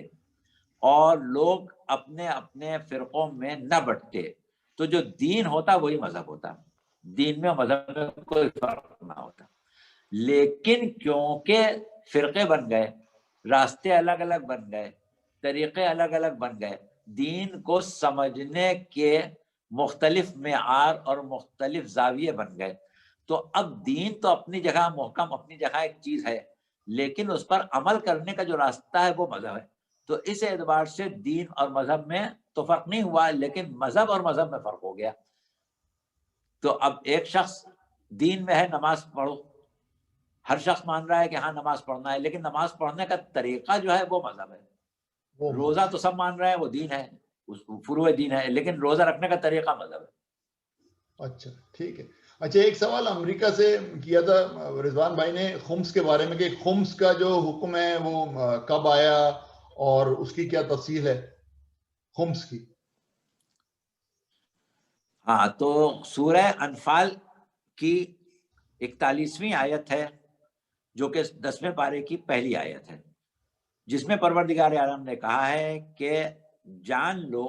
اور لوگ اپنے اپنے فرقوں میں نہ بٹتے تو جو دین ہوتا وہی مذہب ہوتا، دین میں مذہب میں کوئی فرق نہ ہوتا، لیکن کیونکہ فرقے بن گئے، راستے الگ الگ بن گئے، طریقے الگ الگ بن گئے، دین کو سمجھنے کے مختلف معیار اور مختلف زاویے بن گئے، تو اب دین تو اپنی جگہ محکم، اپنی جگہ ایک چیز ہے، لیکن اس پر عمل کرنے کا جو راستہ ہے وہ مذہب ہے، تو اس اعتبار سے دین اور مذہب میں تو فرق نہیں ہوا، لیکن مذہب اور مذہب میں فرق ہو گیا۔ تو اب ایک شخص دین میں ہے نماز پڑھو، ہر شخص مان رہا ہے کہ ہاں نماز پڑھنا ہے، لیکن نماز پڑھنے کا طریقہ جو ہے وہ مذہب ہے. روزہ تو سب مان رہے ہیں وہ دین ہے، فروع دین ہے، لیکن روزہ رکھنے کا طریقہ مذہب ہے. اچھا ٹھیک ہے. اچھا ایک سوال امریکہ سے کیا تھا رضوان بھائی نے خمس کے بارے میں کہ خمس کا جو حکم ہے وہ کب آیا اور اس کی کیا تفصیل ہے خمس کی؟ ہاں تو سورہ انفال کی 41ویں آیت ہے جو کہ 10ویں پارے کی پہلی آیت ہے، جس میں پروردگار عالم نے کہا ہے کہ جان لو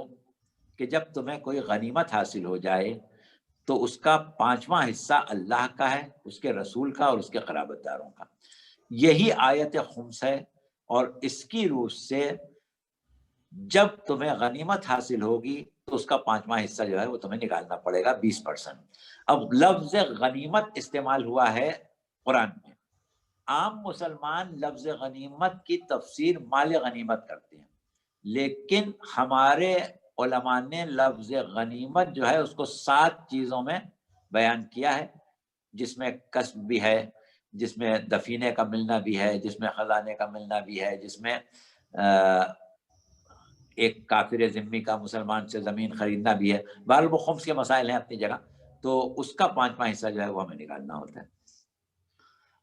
کہ جب تمہیں کوئی غنیمت حاصل ہو جائے تو اس کا 5واں حصہ اللہ کا ہے، اس کے رسول کا اور اس کے قرابت داروں کا. یہی آیت خمس ہے، اور اس کی روح سے جب تمہیں غنیمت حاصل ہوگی تو اس کا 5واں حصہ جو ہے وہ تمہیں نکالنا پڑے گا 20%. اب لفظ غنیمت استعمال ہوا ہے قرآن میں. عام مسلمان لفظ غنیمت کی تفسیر مال غنیمت کرتے ہیں، لیکن ہمارے علماء نے لفظ غنیمت جو ہے اس کو 7 چیزوں میں بیان کیا ہے، جس میں کسب بھی ہے، جس میں دفینے کا ملنا بھی ہے، جس میں خزانے کا ملنا بھی ہے، جس میں ایک کافر ذمہ کا مسلمان سے زمین خریدنا بھی ہے. بہرحال وہ خمس کے مسائل ہیں اپنی جگہ، تو اس کا 5واں حصہ جو ہے وہ ہمیں نکالنا ہوتا ہے.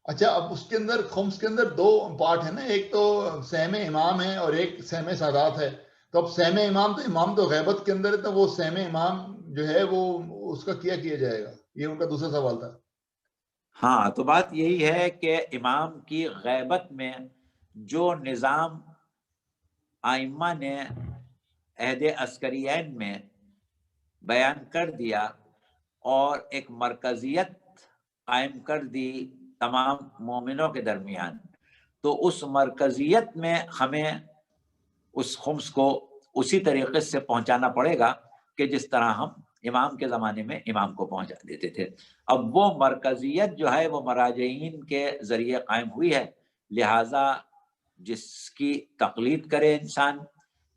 اچھا اب اس کے اندر خمس کے اندر 2 پارٹ ہے نا، ایک تو سہم امام ہے اور ایک سہم سادات ہے. تو اب سہم امام تو غیبت کے اندر ہے، تو وہ سہم امام جو ہے وہ اس کا کیا جائے گا؟ یہ ان کا دوسرا سوال تھا. ہاں تو بات یہی ہے کہ امام کی غیبت میں جو نظام ائمہ نے عہد عسکریین میں بیان کر دیا اور ایک مرکزیت قائم کر دی تمام مومنوں کے درمیان، تو اس مرکزیت میں ہمیں اس خمس کو اسی طریقے سے پہنچانا پڑے گا کہ جس طرح ہم امام کے زمانے میں امام کو پہنچا دیتے تھے. اب وہ مرکزیت جو ہے وہ مراجعین کے ذریعے قائم ہوئی ہے، لہٰذا جس کی تقلید کرے انسان،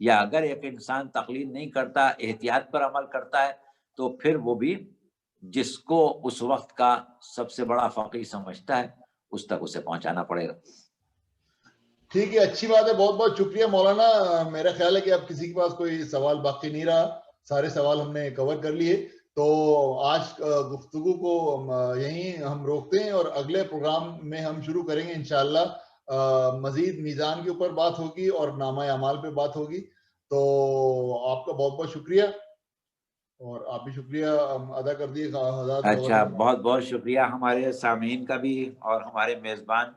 یا اگر ایک انسان تقلید نہیں کرتا احتیاط پر عمل کرتا ہے، تو پھر وہ بھی جس کو اس وقت کا سب سے بڑا فقیہ سمجھتا ہے اس تک اسے پہنچانا پڑے گا. ٹھیک ہے، اچھی بات ہے، بہت بہت شکریہ مولانا. میرا خیال ہے کہ اب کسی کے پاس کوئی سوال باقی نہیں رہا، سارے سوال ہم نے کور کر لیے. تو آج گفتگو کو یہیں ہم روکتے ہیں اور اگلے پروگرام میں ہم شروع کریں گے انشاءاللہ. مزید میزان کے اوپر بات ہوگی اور نامہ اعمال پہ بات ہوگی. تو آپ کا بہت بہت شکریہ، اور آپ بھی شکریہ ادا کر دیے. اچھا بہت بہت شکریہ ہمارے سامعین کا بھی اور ہمارے میزبان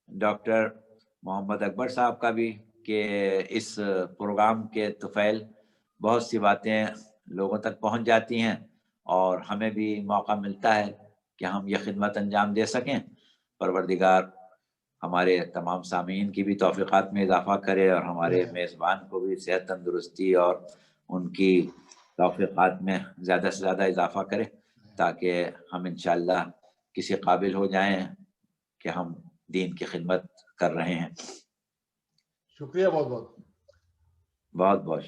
ڈاکٹر محمد اکبر صاحب کا بھی، کہ اس پروگرام کے طفیل بہت سی باتیں لوگوں تک پہنچ جاتی ہیں اور ہمیں بھی موقع ملتا ہے کہ ہم یہ خدمت انجام دے سکیں. پروردگار ہمارے تمام سامعین کی بھی توفیقات میں اضافہ کرے اور ہمارے میزبان کو بھی صحت تندرستی اور ان کی توفیقات میں زیادہ سے زیادہ اضافہ کرے، تاکہ ہم انشاءاللہ کسی قابل ہو جائیں کہ ہم دین کی خدمت کر رہے ہیں. شکریہ بہت بہت. بہت بہت